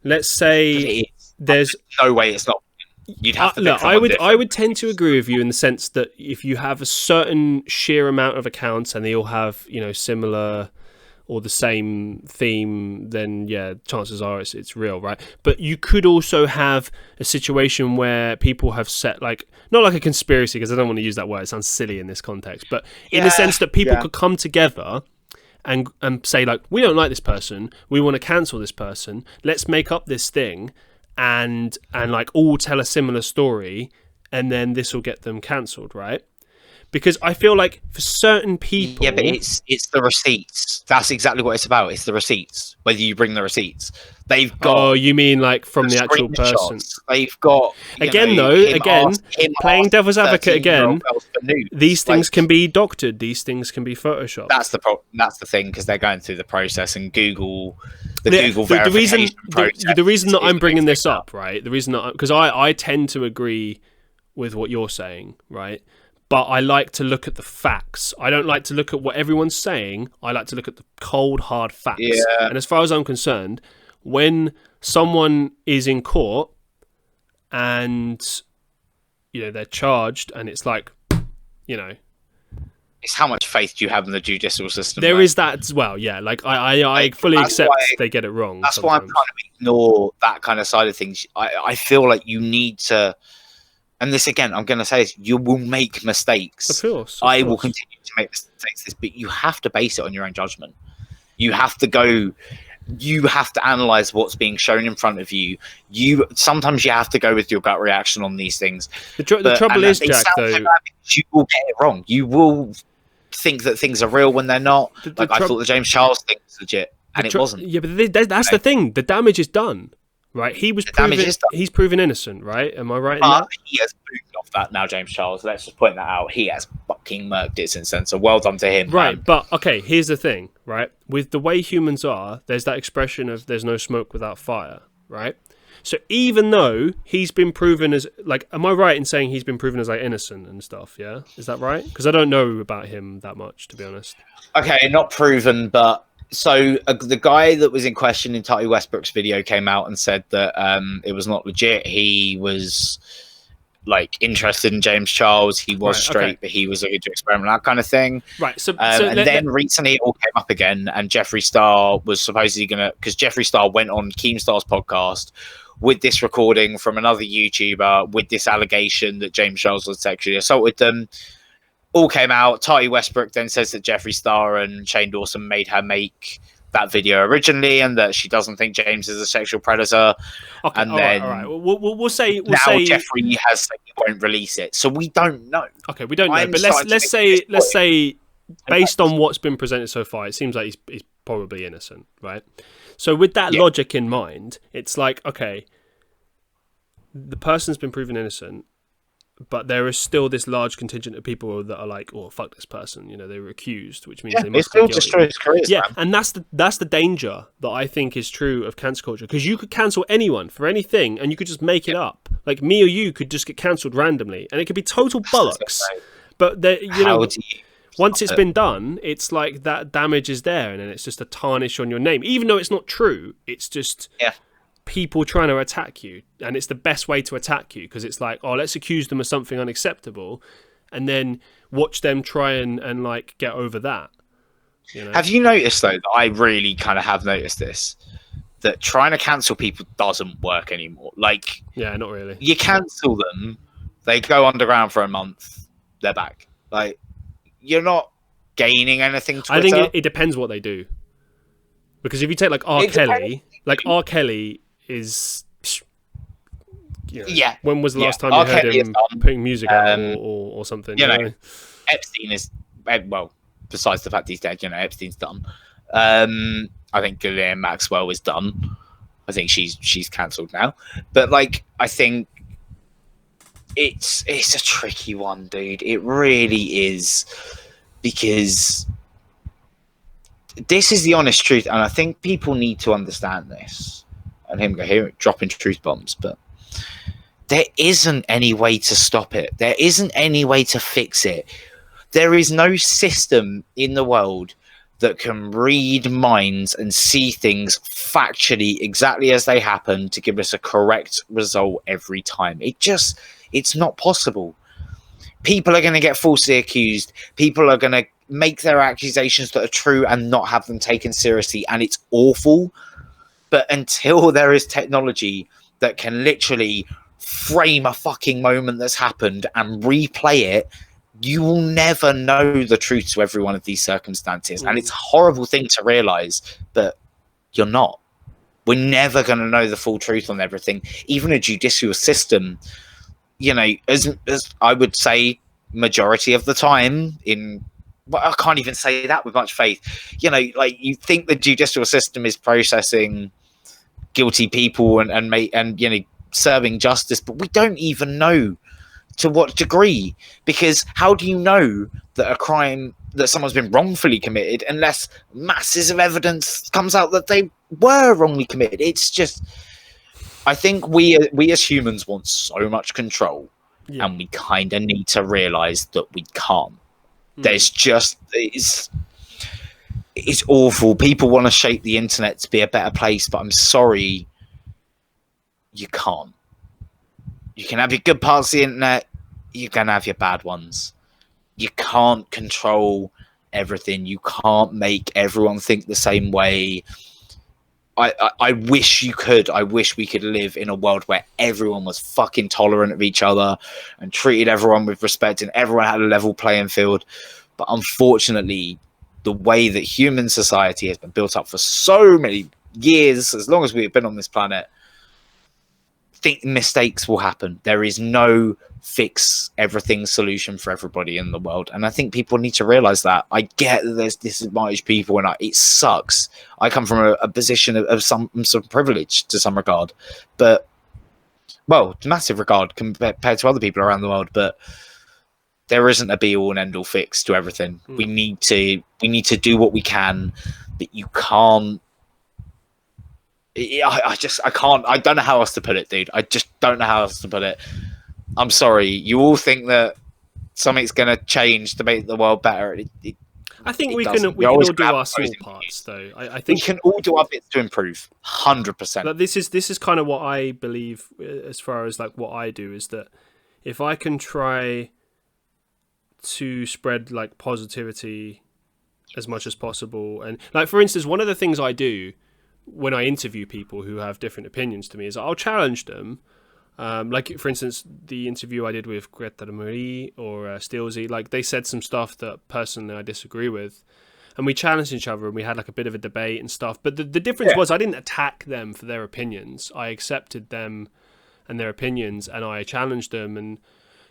Let's say there's no way it's not. You'd have to look. I would tend to agree with you in the sense that if you have a certain sheer amount of accounts and they all have similar or the same theme, then yeah, chances are it's real, right? But you could also have a situation where people have set not like a conspiracy, because I don't want to use that word. It sounds silly in this context, but in the sense that people could come together and say we don't like this person, we want to cancel this person. Let's make up this thing. And all tell a similar story, and then this will get them cancelled, right? Because I feel like for certain people, but it's the receipts. That's exactly what it's about. It's the receipts. Whether you bring the receipts, they've got. Oh, you mean from the actual person? They've got. Playing devil's advocate again. These things can be doctored. These things can be photoshopped. That's the thing, because they're going through the process, and Google. The reason that I'm bringing this up, right? The reason that because I tend to agree with what you're saying, right? But I like to look at the facts. I don't like to look at what everyone's saying. I like to look at the cold, hard facts. Yeah. And as far as I'm concerned, when someone is in court and they're charged, and it's it's how much faith do you have in the judicial system? There is that as well, yeah. I fully accept they get it wrong. That's why I'm trying to ignore that kind of side of things. I feel like you need to, and this again, I'm going to say this, you will make mistakes. Of course. I will continue to make mistakes, but you have to base it on your own judgment. You have to analyze what's being shown in front of you. Sometimes you have to go with your gut reaction on these things. The trouble is, Jack, though, you will get it wrong. You will think that things are real when they're not. I thought the James Charles thing was legit, and it wasn't. Yeah, but that's the thing. The damage is done, right? He's proven innocent, right? Am I right in that? He has moved off that now, James Charles. Let's just point that out. He has fucking murked it since then, so well done to him. Right, man. But okay, here's the thing, right? With the way humans are, there's that expression of there's no smoke without fire, right? So even though he's been proven as am I right in saying he's been proven as innocent and stuff? Yeah, is that right? Because I don't know about him that much, to be honest. Okay, not proven, but so the guy that was in question in Tati Westbrook's video came out and said that it was not legit. He was interested in James Charles. He was straight, but he was looking to experiment, that kind of thing. Right. Then recently it all came up again, and Jeffree Star was supposedly because Jeffree Star went on Keemstar's podcast with this recording from another YouTuber with this allegation that James Charles had sexually assaulted them. All came out. Tati Westbrook then says that Jeffree Star and Shane Dawson made her make that video originally, and that she doesn't think James is a sexual predator. Okay, and then all right. We'll say Jeffree has said he won't release it, so we don't know. Okay, we don't know. But let's say based on what's been presented so far, it seems like he's probably innocent, right? So with that logic in mind, it's okay, the person's been proven innocent, but there is still this large contingent of people that are like, "Oh, fuck this person," they were accused, which means they it must still be guilty. destroys careers, Yeah, man. and that's the danger that I think is true of cancel culture, because you could cancel anyone for anything, and you could just make it up. Like me or you could just get cancelled randomly, and it could be total bollocks. But once it's been done, it's like that damage is there, and then it's just a tarnish on your name, even though it's not true. It's just people trying to attack you, and it's the best way to attack you, because it's like, oh, let's accuse them of something unacceptable, and then watch them try and like get over that. Have you noticed though that I really kind of have noticed this, that trying to cancel people doesn't work anymore? Like, yeah, not really. You cancel them, they go underground for a month, they're back. Like, you're not gaining anything. Twitter. I think it depends what they do, because if you take like R. Kelly is, when was the last time you heard him putting music out or something? Epstein is, well, besides the fact he's dead, Epstein's done. I think Ghislaine Maxwell is done. I think she's cancelled now. But like, I think it's a tricky one, dude. It really is, because this is the honest truth, and I think people need to understand this. And him go here dropping truth bombs, but there isn't any way to stop it. There isn't any way to fix it. There is no system in the world that can read minds and see things factually exactly as they happen to give us a correct result every time. It's not possible. People are going to get falsely accused. People are going to make their accusations that are true and not have them taken seriously, and it's awful. But until there is technology that can literally frame a fucking moment that's happened and replay it, you will never know the truth to every one of these circumstances. And it's a horrible thing to realize, but you're not. We're never going to know the full truth on everything. Even a judicial system, as I would say, majority of the time I can't even say that with much faith. Like, you think the judicial system is processing guilty people and serving justice, but we don't even know to what degree, because how do you know that a crime, that someone's been wrongfully committed, unless masses of evidence comes out that they were wrongly committed? It's just, I think we as humans want so much control, and we kind of need to realize that we can't. There's just, it's awful. People want to shape the internet to be a better place, but I'm sorry, you can't. You can have your good parts of the internet, you can have your bad ones. You can't control everything. You can't make everyone think the same way. I wish you could. I wish we could live in a world where everyone was fucking tolerant of each other and treated everyone with respect and everyone had a level playing field. But unfortunately, the way that human society has been built up for so many years, as long as we've been on this planet, I think mistakes will happen. There is no fix everything solution for everybody in the world. And I think people need to realize that. I get that there's disadvantaged people, and it sucks. I come from a position of some privilege to some regard, but, well, massive regard compared to other people around the world. But there isn't a be all and end all fix to everything. We need to do what we can, but you can't. I can't. I don't know how else to put it, dude. I just don't know how else to put it. I'm sorry. You all think that something's going to change to make the world better. I think we can all do our small parts, though. I think we can all do our bits to improve. 100%. Like, this is kind of what I believe, as far as like what I do, is that if I can try to spread like positivity as much as possible, and like, for instance, one of the things I do when I interview people who have different opinions to me is I'll challenge them. Like, for instance, the interview I did with Greta Marie or Steelsy, like, they said some stuff that personally I disagree with, and we challenged each other and we had like a bit of a debate and stuff. But the difference was I didn't attack them for their opinions. I accepted them and their opinions, and I challenged them, and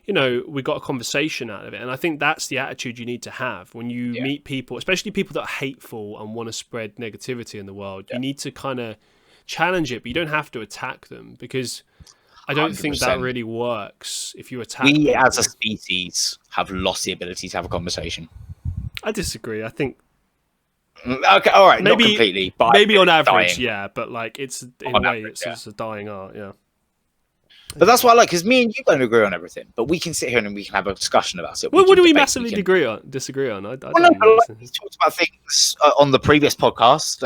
we got a conversation out of it. And I think that's the attitude you need to have when you meet people, especially people that are hateful and want to spread negativity in the world. You need to kind of challenge it, but you don't have to attack them, because I don't think that 100%. really works if you attack We people. as a species have lost the ability to have a conversation. I disagree. I think Okay, all right, maybe not completely, but maybe on average, dying. yeah, but like it's in On a way average, it's a dying art, yeah. But that's what I like, because me and you don't agree on everything, but we can sit here and we can have a discussion about it. Well, what do we debate, massively disagree on? I Well, no, don't but know. like, we talked about things on the previous podcast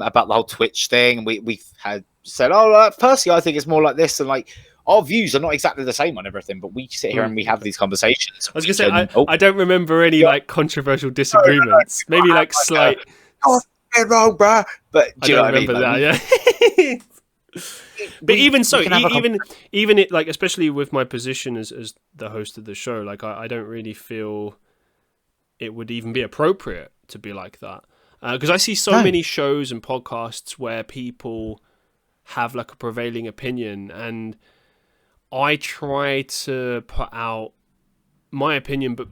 about the whole Twitch thing, and we've had said, personally, I think it's more like this, and like our views are not exactly the same on everything, but we sit here and we have these conversations. I was gonna say I don't remember any like concontroversial disagreements. Maybe like slight. Wrong, bro. But I don't remember that. Yeah. But even so, even it, like, especially with my position as the host of the show, like I don't really feel it would even be appropriate to be like that, because I see so many shows and podcasts where people have like a prevailing opinion, and I try to put out my opinion, but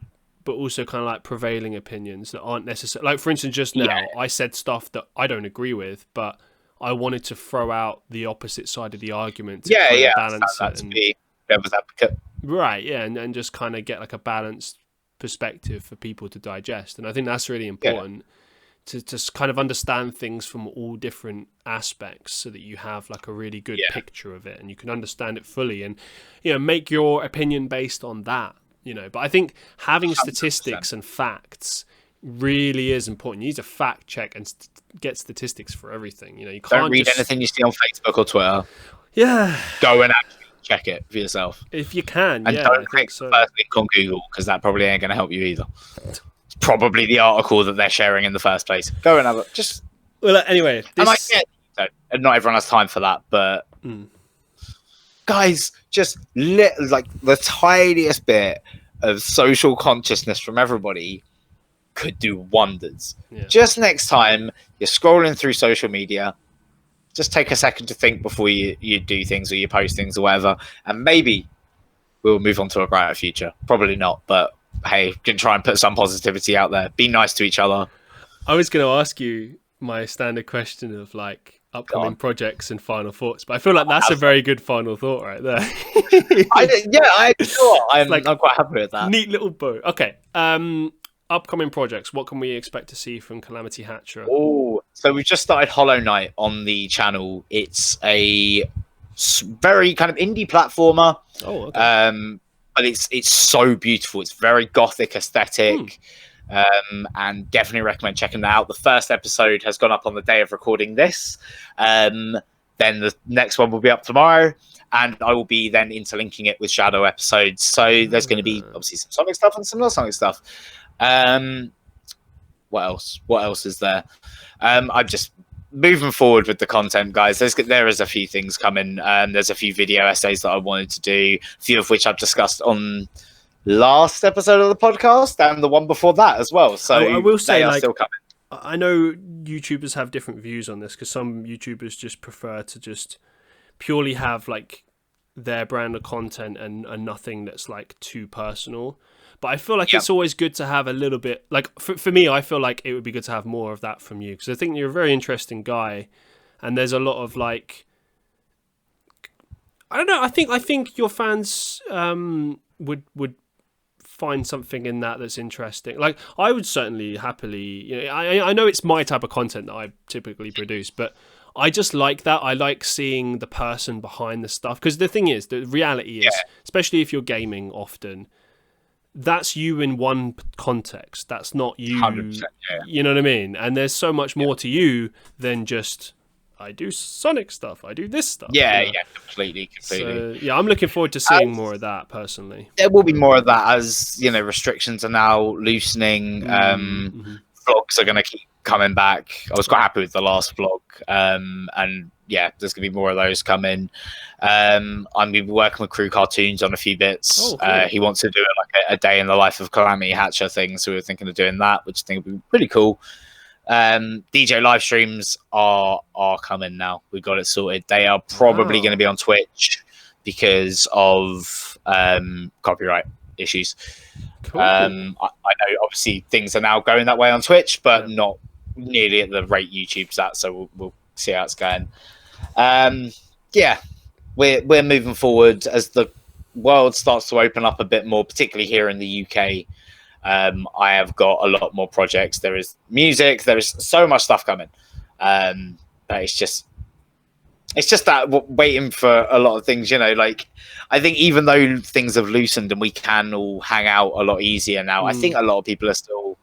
also kind of like prevailing opinions that aren't necessary. Like, for instance, just now I said stuff that I don't agree with, but I wanted to throw out the opposite side of the argument to kind of balance it. To be devil's advocate. Right, yeah, and just kind of get like a balanced perspective for people to digest. And I think that's really important to just kind of understand things from all different aspects, so that you have like a really good picture of it and you can understand it fully, and make your opinion based on that. But I think having statistics 100%. and facts really is important. You need to fact check and get statistics for everything. You can't don't read anything you see on Facebook or Twitter. Yeah, go and actually check it for yourself if you can. And don't click the first link on Google, because that probably ain't going to help you either. It's probably the article that they're sharing in the first place. Go and have it. Just anyway. And I get and not everyone has time for that, but guys, just like the tiniest bit of social consciousness from everybody could do wonders. Just next time you're scrolling through social media, just take a second to think before you do things or you post things or whatever, and maybe we'll move on to a brighter future. Probably not, but hey, you can try and put some positivity out there. Be nice to each other. I was going to ask you my standard question of like upcoming projects and final thoughts, but I feel like that's a very good final thought right there. I'm quite happy with that. Neat little bow. Okay. Upcoming projects. What can we expect to see from Calamity Hatcher? Oh, so we've just started Hollow Knight on the channel. It's a very kind of indie platformer. Oh, okay. But it's so beautiful. It's very gothic aesthetic. And definitely recommend checking that out. The first episode has gone up on the day of recording this. Then the next one will be up tomorrow, and I will be then interlinking it with Shadow episodes. So there's going to be obviously some Sonic stuff and some not Sonic stuff. What else is there? I'm just moving forward with the content, guys. There is a few things coming. There's a few video essays that I wanted to do, a few of which I've discussed on last episode of the podcast and the one before that as well. So I will say, they are still coming. I know YouTubers have different views on this, because some YouTubers just prefer to just purely have like their brand of content and nothing that's like too personal. But I feel like it's always good to have a little bit, like for me, I feel like it would be good to have more of that from you, because I think you're a very interesting guy, and there's a lot of like, I don't know. I think your fans would find something in that's interesting. Like, I would certainly happily, I know it's my type of content that I typically produce, but I just like that. I like seeing the person behind the stuff, because the thing is, the reality is, especially if you're gaming often, that's you in one context. That's not you. 100%, you know what I mean? And there's so much more to you than just, I do Sonic stuff, I do this stuff. Completely. So, I'm looking forward to seeing more of that personally. There will be more of that as restrictions are now loosening. Vlogs are going to keep coming back. I was quite happy with the last vlog, and there's going to be more of those coming. I'm going to be working with Crew Cartoons on a few bits. Oh, cool. He wants to do a day in the life of Calamity Hatcher thing, so we were thinking of doing that, which I think would be pretty cool. DJ live streams are coming now. We got it sorted. They are probably going to be on Twitch because of copyright issues. Cool. I know obviously things are now going that way on Twitch, but not nearly at the rate YouTube's at, so we'll see how it's going. we're moving forward as the world starts to open up a bit more, particularly here in the UK. I have got a lot more projects. There is music. There is so much stuff coming. But it's just that waiting for a lot of things, like I think even though things have loosened and we can all hang out a lot easier now, I think a lot of people are still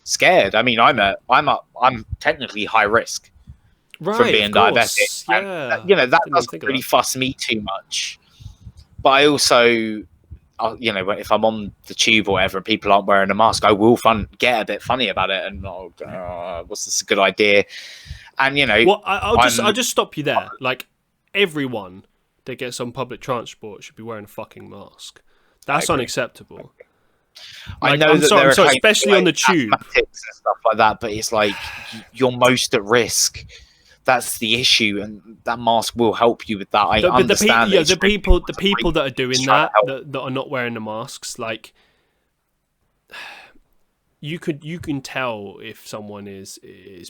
scared. I mean, I'm technically high risk from being diabetic. Yeah. And, that doesn't really fuss me too much. But I also, if I'm on the tube or whatever, people aren't wearing a mask, I will get a bit funny about it, and was this a good idea? And well, I'll just stop you there. Like, everyone that gets on public transport should be wearing a fucking mask. That's unacceptable. I know that there are sorry, especially on the tube and stuff like that, but it's like you're most at risk. That's the issue, and that mask will help you with that. I understand. The people that are doing that are not wearing the masks, like, you can tell if someone is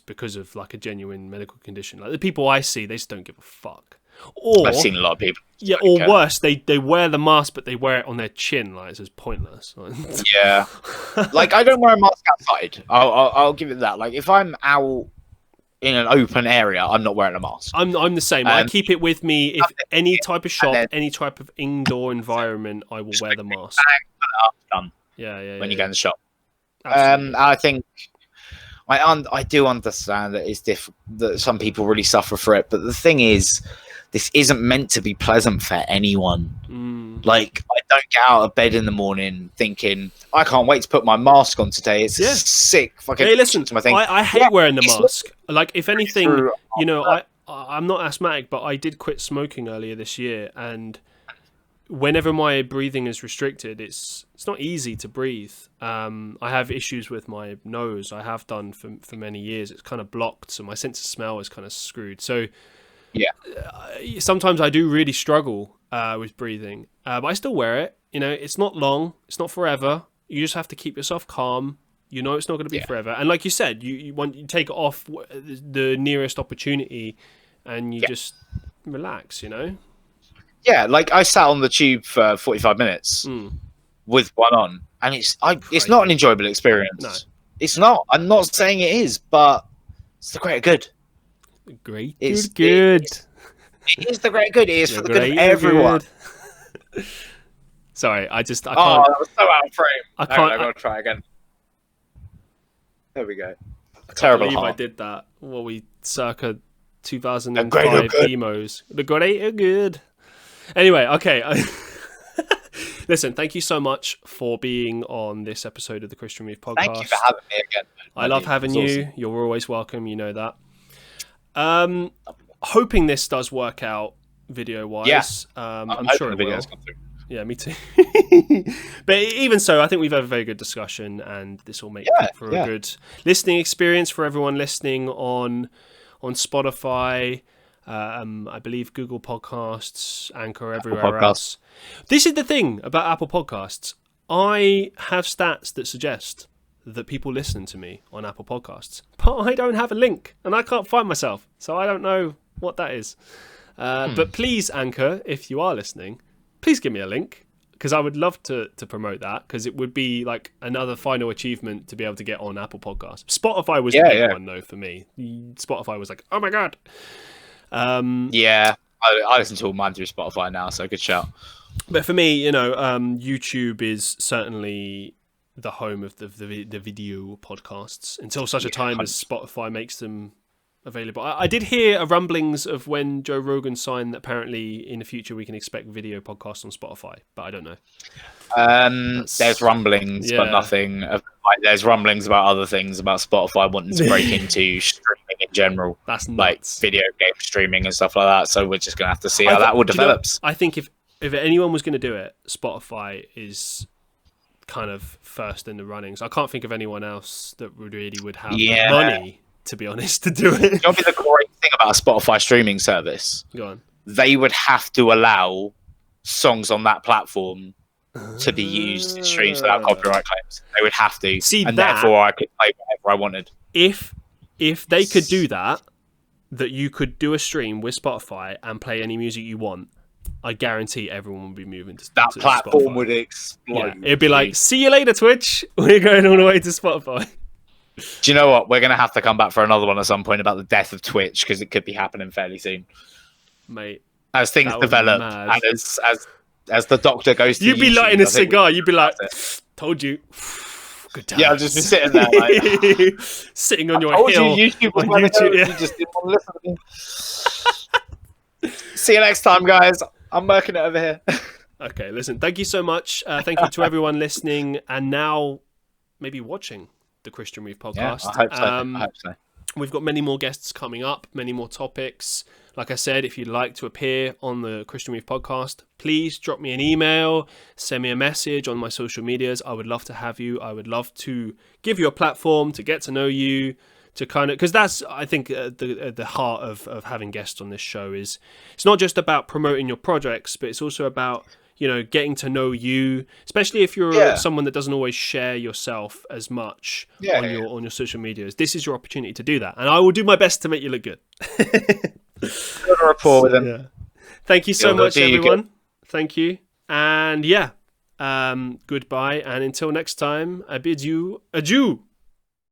because of like a genuine medical condition. Like the people I see, they just don't give a fuck. Or I've seen a lot of people. Yeah, or worse, they wear the mask, but they wear it on their chin, like it's just pointless. Yeah, like I don't wear a mask outside. I'll give it that. Like if I'm out in an open area, I'm not wearing a mask. I'm the same. I keep it with me. If any type of shop, any type of indoor environment, I will wear the mask. Yeah. When you go in the shop. Absolutely. I think I do understand that that some people really suffer for it, but the thing is, this isn't meant to be pleasant for anyone. Like, I don't get out of bed in the morning thinking, I can't wait to put my mask on today. It's sick fucking. Hey, listen, I hate wearing the mask. Like, if anything, I'm not asthmatic, but I did quit smoking earlier this year, and whenever my breathing is restricted, it's not easy to breathe. I have issues with my nose. I have done for many years. It's kind of blocked, so my sense of smell is kind of screwed. So sometimes I do really struggle with breathing, but I still wear it. It's not long. It's not forever. You just have to keep yourself calm. It's not going to be forever. And like you said, you take it off the nearest opportunity, and you just relax. Yeah, like I sat on the tube for 45 minutes with one on, and it's not an enjoyable experience. No. It's not. I'm not saying it is, but it's the greater good. Good. It is the greater good. It is for the good of everyone. Sorry, I can't. Oh, that was so out of frame. I can't. I gotta try again. There we go. Terrible. I did that. Circa 2005 emos. The greater good. Anyway, okay. Listen, thank you so much for being on this episode of the Christian Reeve podcast. Thank you for having me again. I love having you. Awesome. You're always welcome. You know that. Hoping this does work out video-wise. Yeah. I'm sure it will. Come through. Yeah, me too. But even so, I think we've had a very good discussion, and this will make for a good listening experience for everyone listening on Spotify. I believe Google Podcasts, Anchor, everywhere else. This is the thing about Apple Podcasts. I have stats that suggest that people listen to me on Apple Podcasts, but I don't have a link, and I can't find myself, so I don't know what that is. But please, Anchor, if you are listening, please give me a link, because I would love to promote that, because it would be like another final achievement to be able to get on Apple Podcasts. Spotify was the big one, though, for me. Spotify was like, oh my God. I listen to all mine through Spotify now, so good shout. But for me, YouTube is certainly the home of the video podcasts until such a time as Spotify makes them available. I did hear rumblings of when Joe Rogan signed that apparently in the future we can expect video podcasts on Spotify, but I don't know. There's rumblings, but nothing. There's rumblings about other things about Spotify wanting to break into streaming in general. That's nuts. Like video game streaming and stuff like that. So we're just gonna have to see how that will develop. I think if anyone was going to do it, Spotify is kind of first in the runnings. I can't think of anyone else that really would have the money, to be honest, to do it. You know, the great thing about a Spotify streaming service? Go on. They would have to allow songs on that platform to be used in streams without copyright claims. They would have to. Therefore I could play whatever I wanted. If they could do that you could do a stream with Spotify and play any music you want, I guarantee everyone will be moving that to platform Spotify. would explode. Yeah, it'd be like, see you later, Twitch. We're going all the way to Spotify. Do you know what? We're going to have to come back for another one at some point about the death of Twitch, because it could be happening fairly soon. Mate. As things develop, and as the doctor goes to You'd be YouTube, lighting a cigar. You'd be like, told you. Good times. Yeah, I'll just be sitting there like... sitting on your hill. YouTube on YouTube. Yeah. You just didn't want to listen to me. See you next time, guys. I'm working it over here. Okay, listen. Thank you so much. Thank you to everyone listening and now maybe watching the Christian Reeve podcast. Yeah, I hope so. We've got many more guests coming up, many more topics. Like I said, if you'd like to appear on the Christian Reeve podcast, please drop me an email, send me a message on my social medias. I would love to have you. I would love to give you a platform to get to know you, to kind of, because that's, I think, the heart of having guests on this show is it's not just about promoting your projects, but it's also about, you know, getting to know you, especially if you're someone that doesn't always share yourself as much on your social medias. This is your opportunity to do that, and I will do my best to make you look good. Got a rapport with them. Yeah. Thank you so much, everyone. Thank you, and goodbye, and until next time, I bid you adieu.